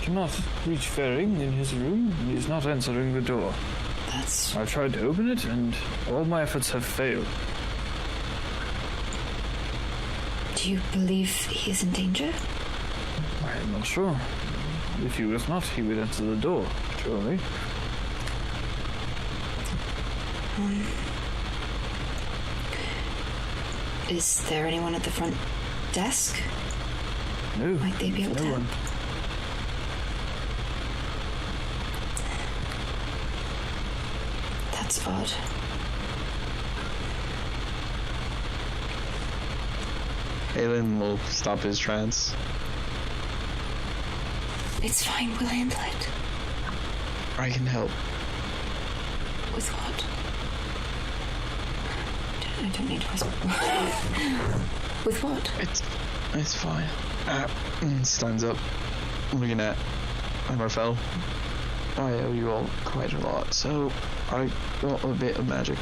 S4: cannot reach Ferring in his room. He's not answering the door.
S2: That's...
S4: I tried to open it, and all my efforts have failed.
S2: Do you believe he is in danger?
S4: I am not sure. If he was not, he would answer the door, surely.
S2: Is there anyone at the front desk?
S4: No,
S2: Might they be able to
S4: no
S2: help?
S4: one.
S2: That's odd.
S1: Aelin will stop his trance.
S2: It's fine, we'll handle it.
S1: I can help.
S2: With what? I don't need to whisper. With what?
S1: It's fine. Stands up, looking at Hammerfell. I owe you all quite a lot, so I got a bit of magic.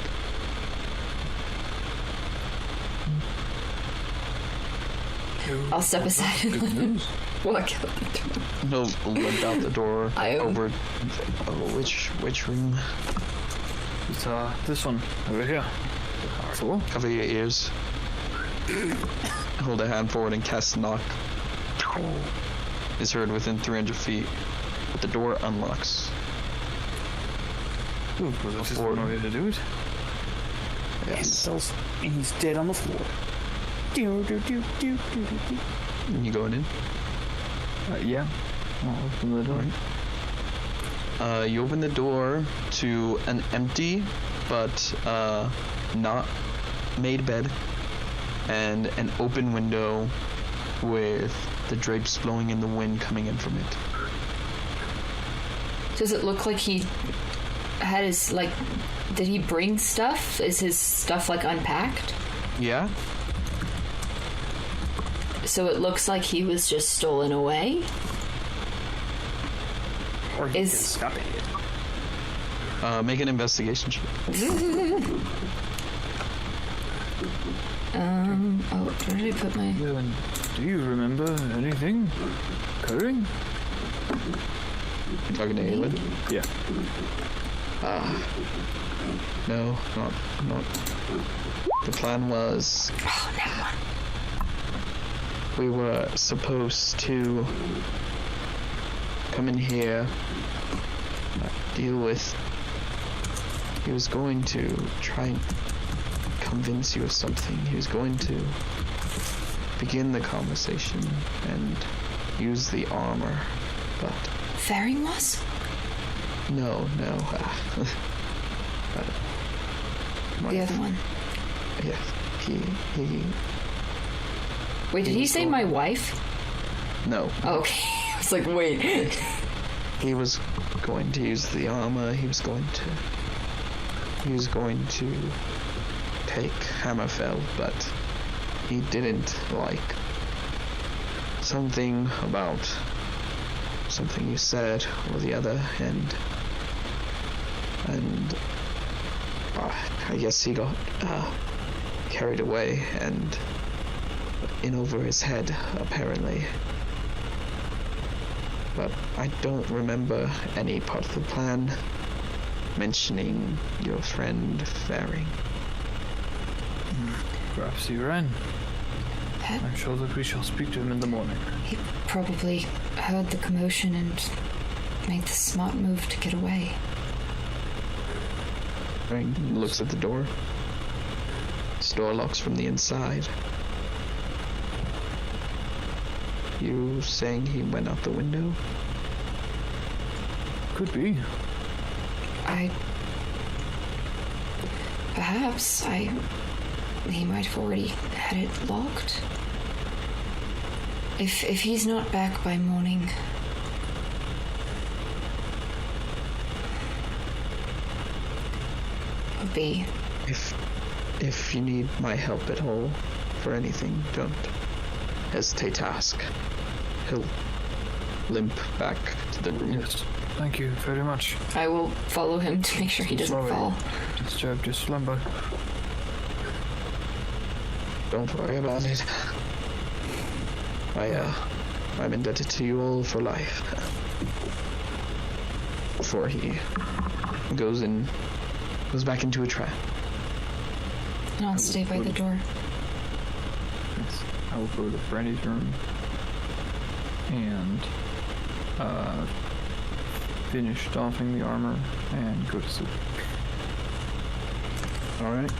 S2: I'll step aside and let him walk out the door.
S1: He'll limp out the door
S2: I owe.
S1: over. Oh, which room?
S4: It's this one over here. Four.
S1: Cover your ears. Hold a hand forward and cast knock. Is heard within 300 feet, but the door unlocks.
S4: Ooh, well, that's just one way to do it.
S1: Yes.
S3: And he's dead on the floor.
S1: You going in?
S4: Yeah. I'll open the door.
S1: You open the door to an empty but not made bed and an open window with the drapes blowing in the wind coming in from it.
S2: Does it look like he had his, like, did he bring stuff? Is his stuff, like, unpacked?
S1: Yeah?
S2: So it looks like he was just stolen away?
S3: Or he
S2: Is-
S3: can stop it.
S1: Make an investigation check.
S2: Oh, where did I put my...
S4: Do you remember anything occurring?
S1: You talking to Aelin?
S4: Yeah.
S1: No, not. The plan was
S2: Oh, never mind.
S1: we were supposed to come in here, deal with. He was going to try and convince you of something. He was going to begin the conversation and use the armor, but
S2: Ferring was?
S1: no.
S2: The other one.
S1: Yeah, he.
S2: Wait, did he say my wife?
S1: No,
S2: Okay. I was like, wait.
S1: he was going to use the armor. He was going to take Hammerfell, but he didn't like something about something you said or the other, and I guess he got carried away and in over his head, apparently. But I don't remember any part of the plan mentioning your friend Ferring.
S4: Perhaps he ran. I'm sure that we shall speak to him in the morning.
S2: He probably heard the commotion and made the smart move to get away.
S1: Ferring looks at the door. This door locks from the inside. You saying he went out the window?
S4: Could be.
S2: Perhaps he might have already had it locked. If he's not back by morning, it'll be.
S1: If you need my help at all for anything, don't hesitate to ask. He'll limp back to the room.
S4: Yes. Thank you very much.
S2: I will follow him to make sure he doesn't fall.
S4: Disturb your slumber.
S1: Don't worry about it. I'm indebted to you all for life. Before he goes back into a trap.
S2: And I'll stay by the door.
S4: Yes. I will go to Brandy's room and finish doffing the armor and go to sleep.
S1: All right.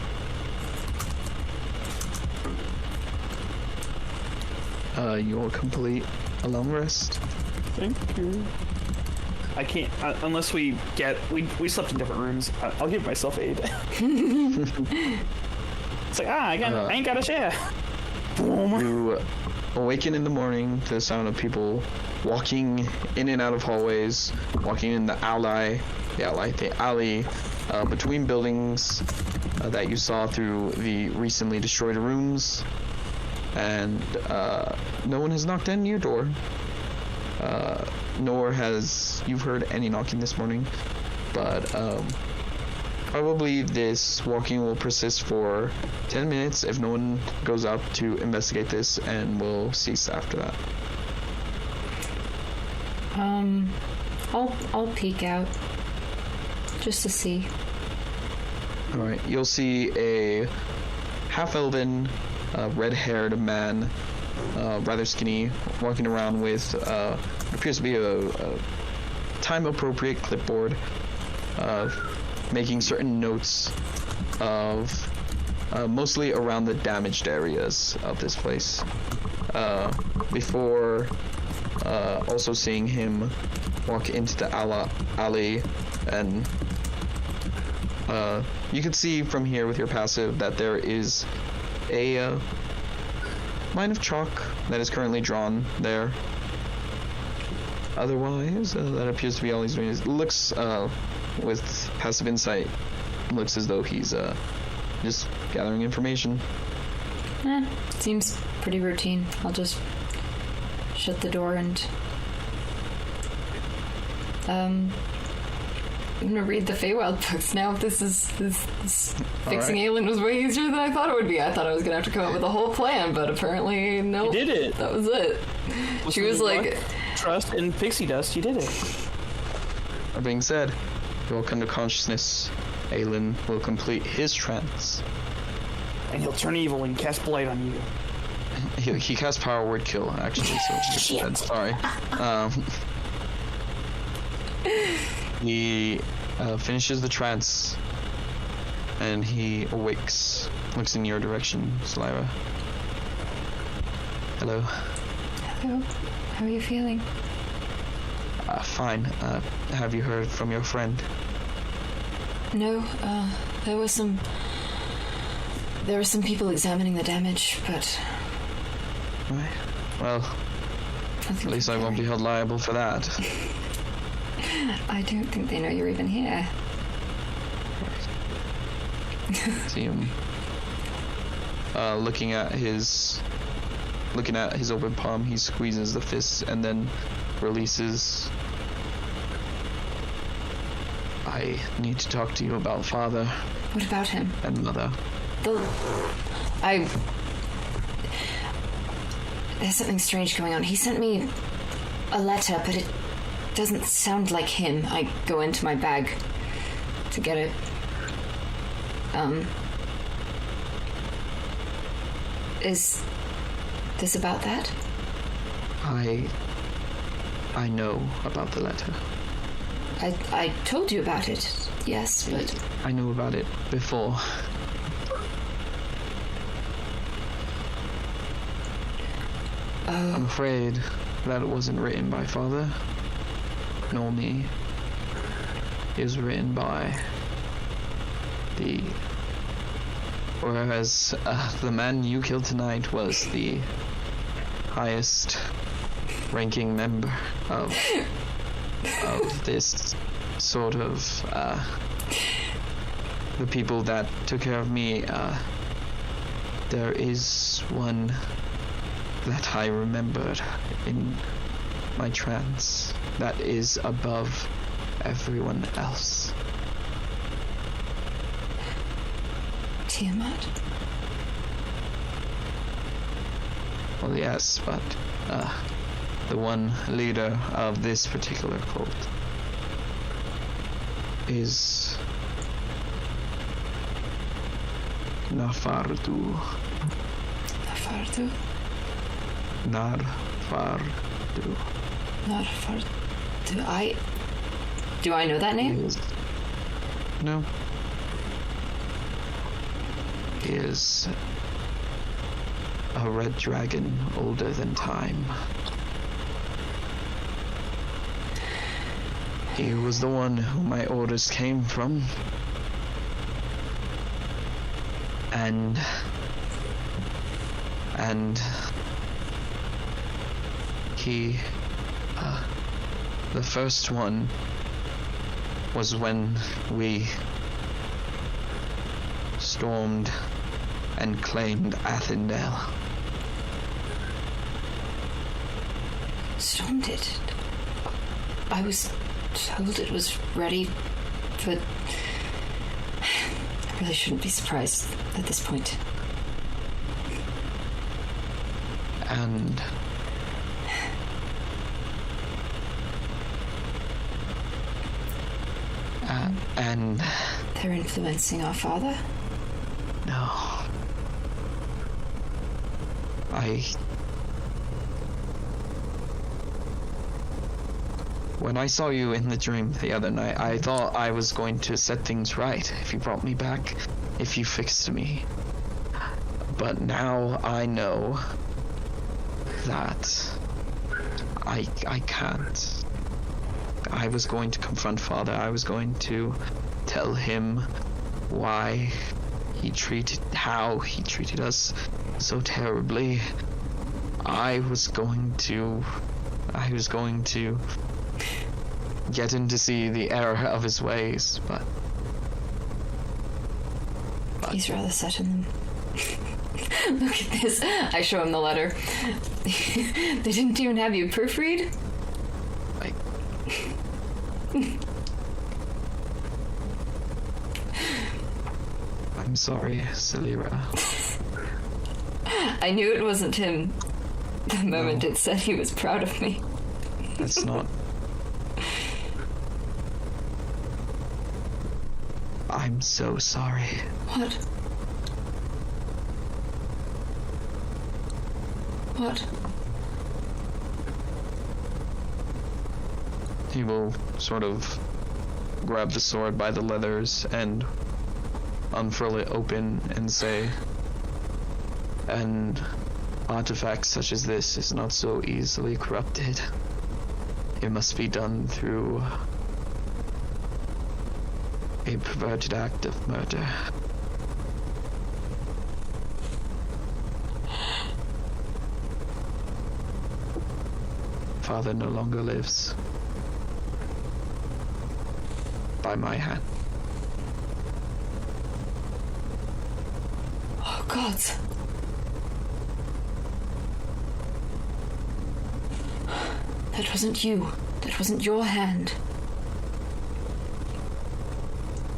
S1: You'll complete a long rest.
S3: Thank you. I can't unless we slept in different rooms. I'll give myself aid. It's like I ain't got a share. Boom.
S1: You awaken in the morning to the sound of people walking in and out of hallways, walking in the alley between buildings that you saw through the recently destroyed rooms, and no one has knocked on your door, nor has you've heard any knocking this morning, but probably this walking will persist for 10 minutes if no one goes out to investigate this, and will cease after that.
S2: I'll peek out just to see.
S1: All right, you'll see a half-elven, red-haired man, rather skinny, walking around with what appears to be a time-appropriate clipboard, making certain notes of mostly around the damaged areas of this place. Before also seeing him walk into the alley, and you can see from here with your passive that there is a line of chalk that is currently drawn there. Otherwise, that appears to be all he's doing. It looks, with passive insight, looks as though he's just gathering information.
S2: Seems pretty routine. I'll just shut the door and I'm gonna read the Feywild books now. This fixing Aelin was way easier than I thought it would be. I thought I was gonna have to come up with a whole plan, but apparently no.
S3: You did it.
S2: That was it. She was like,
S3: trust in pixie dust. You did it.
S1: That being said, you will come to consciousness. Aelin will complete his trance.
S3: And he'll turn evil and cast blight on you.
S1: He casts power word kill, actually, so sorry. He finishes the trance, and he awakes, looks in your direction, Slyra. Hello.
S2: hello, how are you feeling?
S1: Fine. Have you heard from your friend?
S2: No, there were some people examining the damage, but...
S1: Right. Well, at least I won't be held liable for that.
S2: I don't think they know you're even here.
S1: See him looking at his open palm. He squeezes the fist and then releases. I need to talk to you about father.
S2: What about him?
S1: And mother.
S2: There's something strange going on. He sent me a letter, but it doesn't sound like him. I go into my bag to get it. Is this about that?
S1: I know about the letter.
S2: I told you about it, yes, but...
S1: I knew about it before. I'm afraid that it wasn't written by Father, nor me. It was written by whereas the man you killed tonight was the highest ranking member of this sort of the people that took care of me. There is one that I remembered in my trance that is above everyone else.
S2: Tiamat?
S1: Well, yes, but the one leader of this particular cult is Nafardu.
S2: Nafardu?
S1: Narfardu.
S2: Narfardu. Do I know that name?
S1: No. He is a red dragon older than time. He was the one who my orders came from. And he, the first one was when we stormed and claimed Athendale.
S2: Stormed it? I was told it was ready, but I really shouldn't be surprised at this point.
S1: And
S2: they're influencing our father?
S1: No. When I saw you in the dream the other night, I thought I was going to set things right if you brought me back, if you fixed me. But now I know that I can't. I was going to confront Father. I was going to tell him how he treated us so terribly. I was going to get him to see the error of his ways, but
S2: he's rather set in them. Look at this. I show him the letter. They didn't even have you proofread?
S1: I'm sorry, Celira.
S2: I knew it wasn't him the moment it said he was proud of me.
S1: That's not... I'm so sorry.
S2: What? What?
S1: He will sort of grab the sword by the leathers and unfurl it open and say, an artifact such as this is not so easily corrupted. It must be done through a perverted act of murder. Father no longer lives by my hand.
S2: Oh, gods. That wasn't you. That wasn't your hand.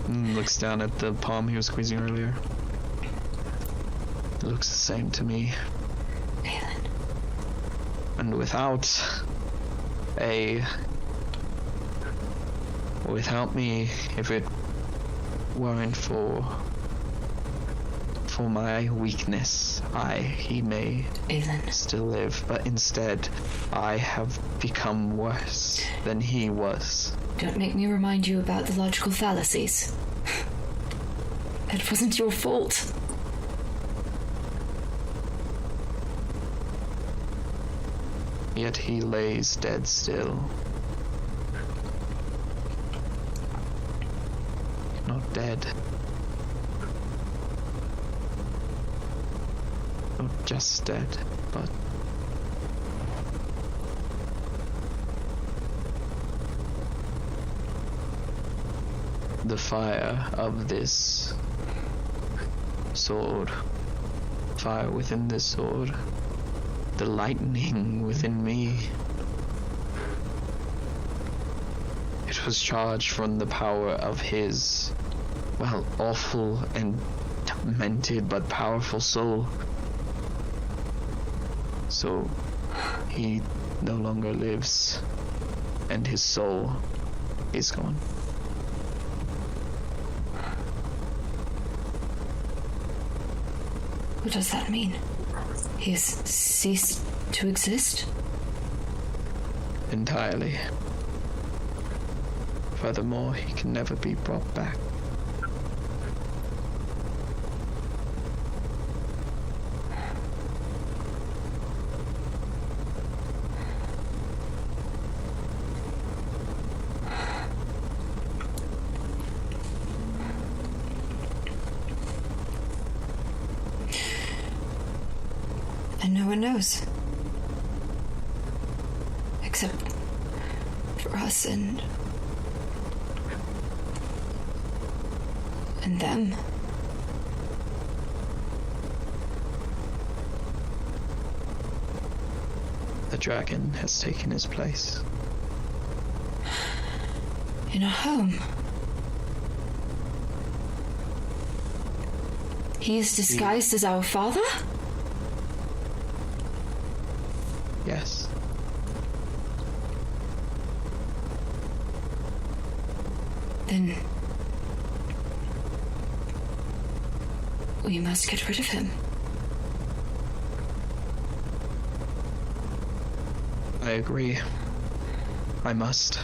S1: Looks down at the palm he was squeezing earlier. It looks the same to me.
S2: Aelin.
S1: And without me, if it weren't for my weakness, he may
S2: Aelin.
S1: still live, but instead, I have become worse than he was.
S2: Don't make me remind you about the logical fallacies. It wasn't your fault.
S1: Yet he lays dead still. Not dead. Not just dead, but the fire of this sword, fire within this sword, the lightning within me. It was charged from the power of his, well, awful and tormented but powerful soul. So he no longer lives, and his soul is gone.
S2: What does that mean? He has ceased to exist?
S1: Entirely. Furthermore, he can never be brought back.
S2: And no one knows. Except for us and them.
S1: The dragon has taken his place.
S2: In our home. He is disguised as our father?
S1: Yes.
S2: Then we must get rid of him.
S1: I agree. I must.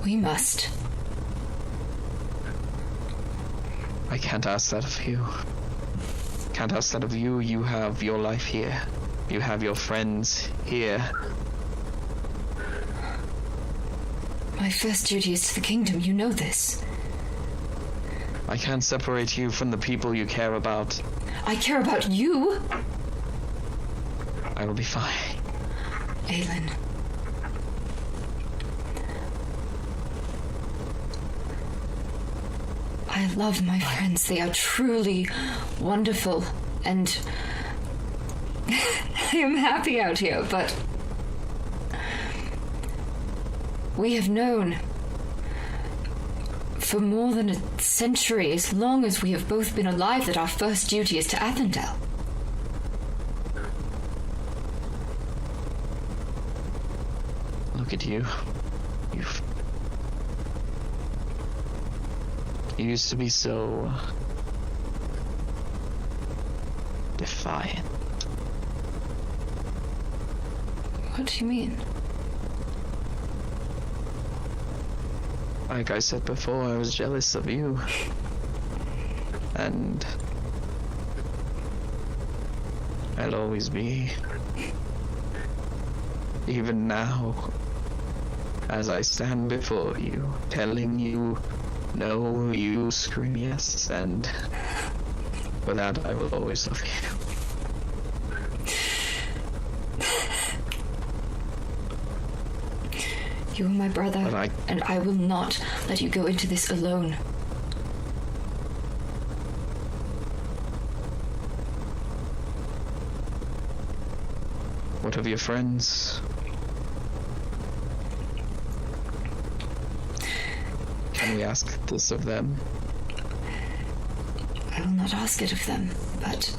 S2: We must.
S1: I can't ask that of you. Can't ask that of you. You have your life here. You have your friends here.
S2: My first duty is to the kingdom, you know this.
S1: I can't separate you from the people you care about.
S2: I care about you!
S1: I will be fine.
S2: Aelin. I love my friends. They are truly wonderful, and I am happy out here, but we have known for more than a century, as long as we have both been alive, that our first duty is to Athendel.
S1: Look at you. You used to be so defiant.
S2: What do you mean?
S1: Like I said before, I was jealous of you. And I'll always be. Even now, as I stand before you, telling you no, you scream yes, and for that I will always love you.
S2: You are my brother, and I will not let you go into this alone.
S1: What of your friends? Can we ask this of them?
S2: I will not ask it of them, but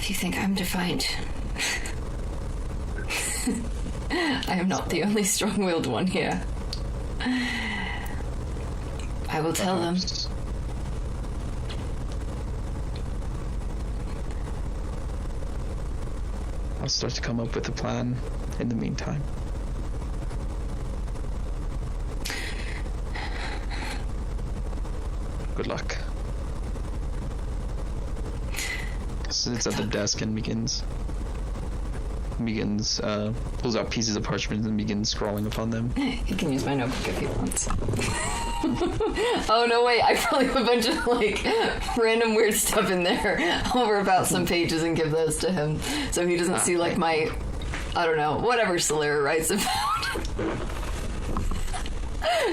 S2: If you think I'm defiant, I am not the only strong-willed one here. I will tell them.
S1: I'll start to come up with a plan in the meantime. Good luck. Sits at the desk and pulls out pieces of parchment and begins scrawling upon them.
S2: You can use my notebook if you want. Oh no, wait, I probably have a bunch of like random weird stuff in there over about some pages and give those to him so he doesn't see like my, I don't know, whatever Solera writes about.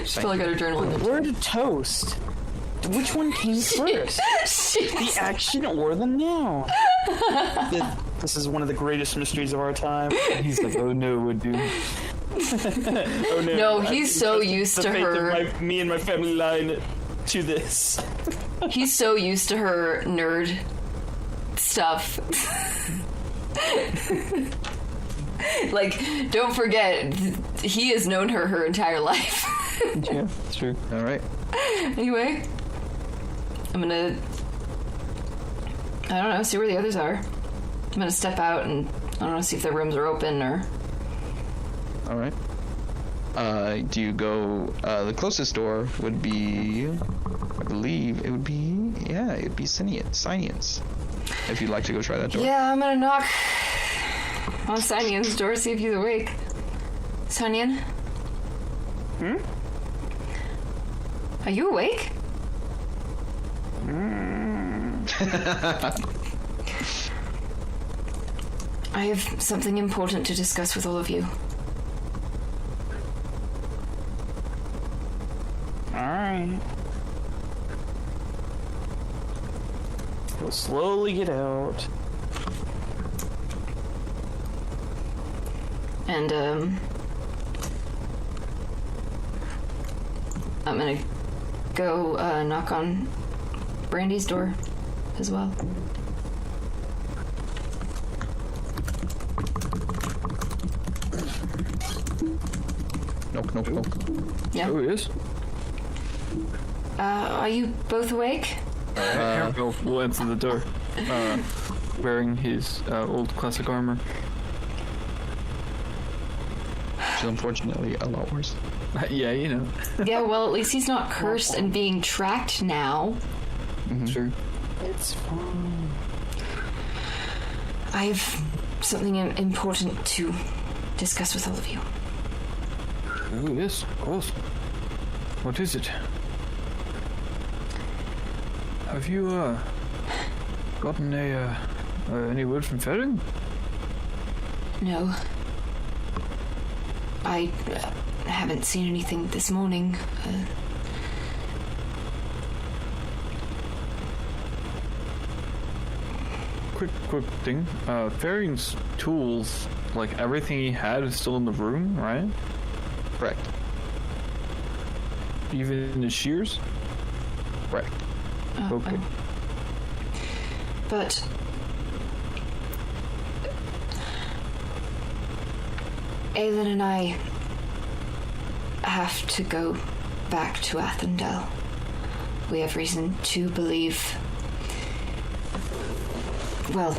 S2: Just feel like I got a journal in there.
S3: Word to toast. Which one came first? The action or the noun? This is one of the greatest mysteries of our time.
S4: He's like, oh no, dude.
S3: Oh no!
S2: No, he's so used to
S3: the fate
S2: her.
S3: of me and my family line to this.
S2: He's so used to her nerd stuff. Like, don't forget, he has known her entire life.
S4: Yeah, that's true.
S1: All right.
S2: Anyway, I'm gonna, I don't know, see where the others are. I'm gonna step out and, I don't know, see if their rooms are open or...
S1: All right. Do you go? The closest door would be, I believe, it would be Sinian's. If you'd like to go try that door.
S2: Yeah, I'm gonna knock on Sinian's door, see if he's awake. Sinian? Are you awake? I have something important to discuss with all of you.
S3: Alright. We'll slowly get out.
S2: And, I'm gonna go, knock on Brandy's door as well.
S1: Knock.
S2: Yeah.
S4: Oh, he is?
S2: Are you both awake?
S4: We'll answer the door. Wearing his old classic armor.
S1: Which is unfortunately a lot worse.
S4: Yeah, you know.
S2: Yeah, well, at least he's not cursed and being tracked now.
S4: Sure.
S3: It's fine.
S2: I have something important to discuss with all of you.
S4: Oh, yes, of course. What is it? Have you, gotten any word from Ferring?
S2: No. I haven't seen anything this morning.
S4: Quick thing. Ferring's tools, like everything he had is still in the room, right?
S1: Correct.
S4: Even his shears?
S1: Correct.
S4: Okay.
S2: But Aelin and I have to go back to Athendel. We have reason to believe... Well,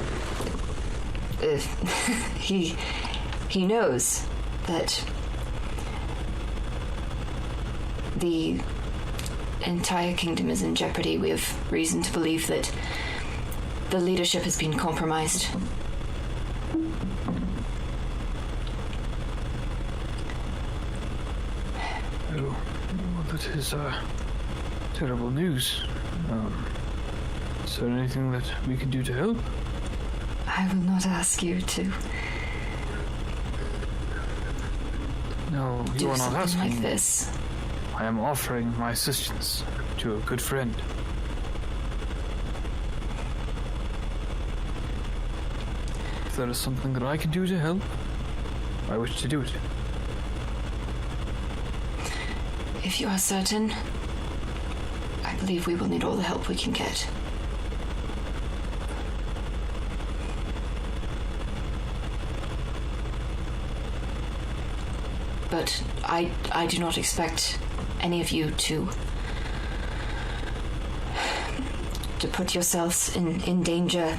S2: he knows that the entire kingdom is in jeopardy. We have reason to believe that the leadership has been compromised.
S4: Oh, well, that is terrible news. Is there anything that we can do to help?
S2: I will not ask you to
S4: No, you
S2: do
S4: are not
S2: something
S4: asking.
S2: like this.
S4: I am offering my assistance to a good friend. If there is something that I can do to help, I wish to do it.
S2: If you are certain, I believe we will need all the help we can get. but I do not expect any of you to put yourselves in danger.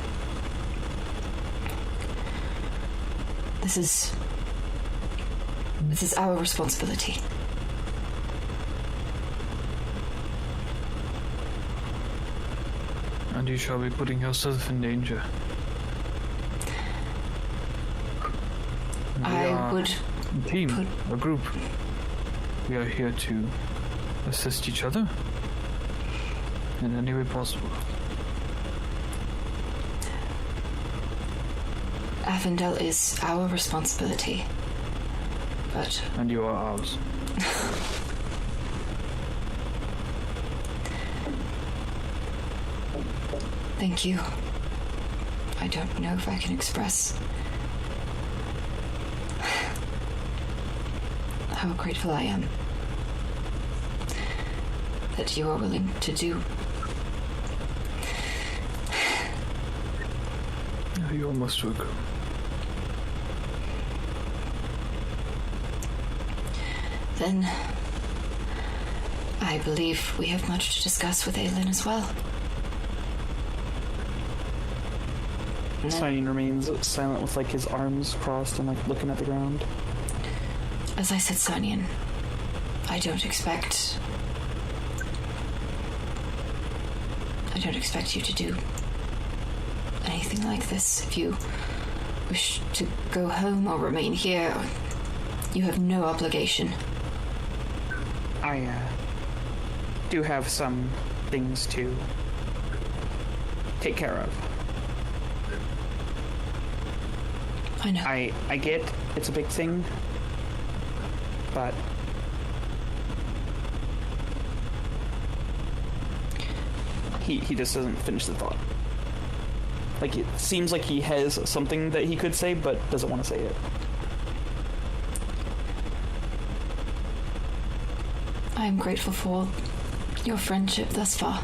S2: This is our responsibility.
S4: And you shall be putting yourself in danger.
S2: I would
S4: a team, a group. We are here to assist each other in any way possible.
S2: Avondale is our responsibility, but...
S4: And you are ours.
S2: Thank you. I don't know if I can express how grateful I am that you are willing to do.
S4: You are most welcome.
S2: Then I believe we have much to discuss with Aelin as well.
S3: Siren remains silent with like his arms crossed and like looking at the ground.
S2: As I said, Sanian, I don't expect you to do anything like this. If you wish to go home or remain here, you have no obligation.
S3: I do have some things to take care of.
S2: I know.
S3: I get it's a big thing, but he just doesn't finish the thought. Like, it seems like he has something that he could say, but doesn't want to say it.
S2: I am grateful for your friendship thus far.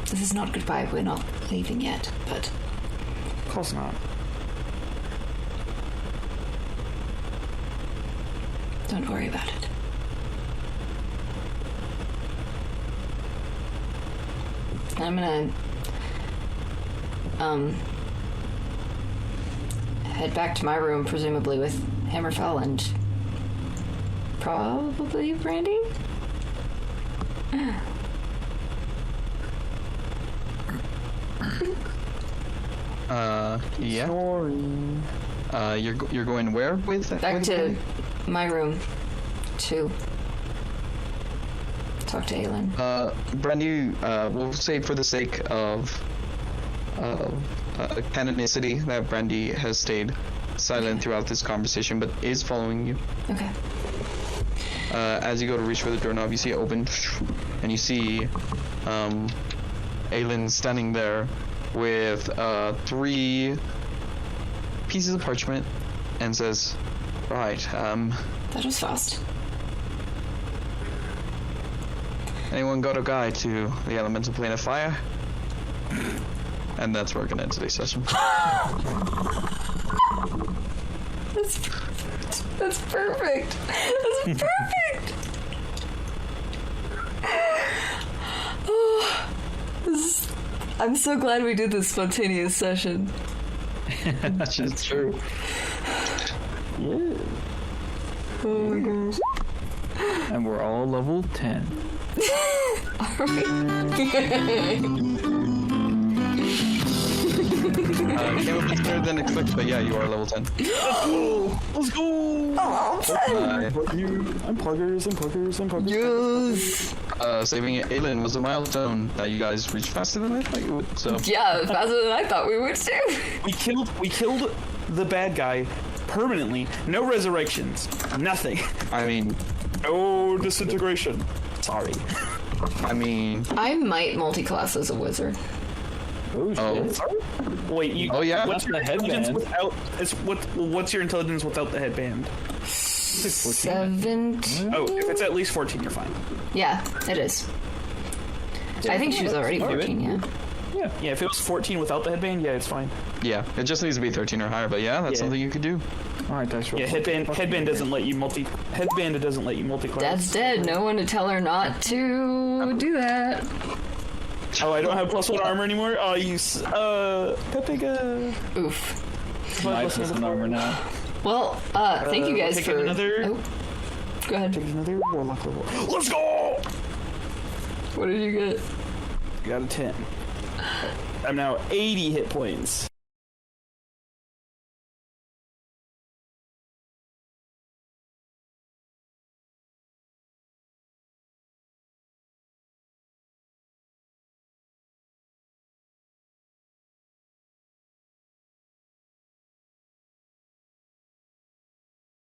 S2: This is not goodbye. We're not leaving yet, but...
S3: Of course not.
S2: Don't worry about it. I'm gonna head back to my room, presumably with Hammerfell and probably Brandy.
S1: Yeah.
S3: Snoring.
S1: You're going where with?
S2: Back to my room to talk to Aelin.
S1: Brandy, we'll say for the sake of canonicity that Brandy has stayed silent throughout this conversation, but is following you.
S2: Okay.
S1: As you go to reach for the doorknob, you see it open, and you see Aelin standing there with 3 pieces of parchment, and says, "Right,
S2: That was fast.
S1: anyone got a guide to the elemental plane of fire?" And that's where we're gonna end today's session.
S2: That's perfect. That's perfect. Oh, I'm so glad we did this spontaneous session.
S1: That's just true.
S4: Yeah.
S2: Oh my gosh.
S4: And we're all level 10.
S1: Came up with better than expected, but yeah, you are level 10.
S3: Let's go!
S2: Oh,
S3: I'm pluggers.
S2: yes.
S1: Saving it, Aelin, was a milestone that you guys reached faster than I thought you would, so...
S2: Yeah, faster than I thought we would too.
S3: We killed the bad guy permanently. No resurrections. Nothing.
S1: I mean...
S3: No disintegration. Sorry.
S1: I mean...
S2: I might multi-class as a wizard.
S4: Oh, shit.
S1: Oh.
S3: Wait, you...
S1: Oh, yeah?
S3: What's your
S4: The
S3: intelligence
S4: headband.
S3: without... What's your intelligence without the headband?
S2: 17.
S3: Oh, if it's at least 14, you're fine.
S2: Yeah, it is. I think she was already 14, yeah.
S4: Yeah.
S3: Yeah, if it was 14 without the headband, yeah, it's fine.
S1: Yeah, it just needs to be 13 or higher, but yeah, that's
S3: Yeah.
S1: something you could do.
S4: All right, dice roll.
S3: Yeah, headband doesn't let you headband doesn't let you multi-class.
S2: Dad's dead. No one to tell her not to do that.
S3: Oh, I don't have +1 armor anymore. Oh, Pepega.
S2: Oof.
S4: My plus armor now.
S2: Well, thank you guys
S3: taking
S2: for.
S3: another-
S2: Oh, go ahead.
S3: Another warlock level. Let's go.
S2: What did you get?
S3: Got a 10. I'm now 80 hit points.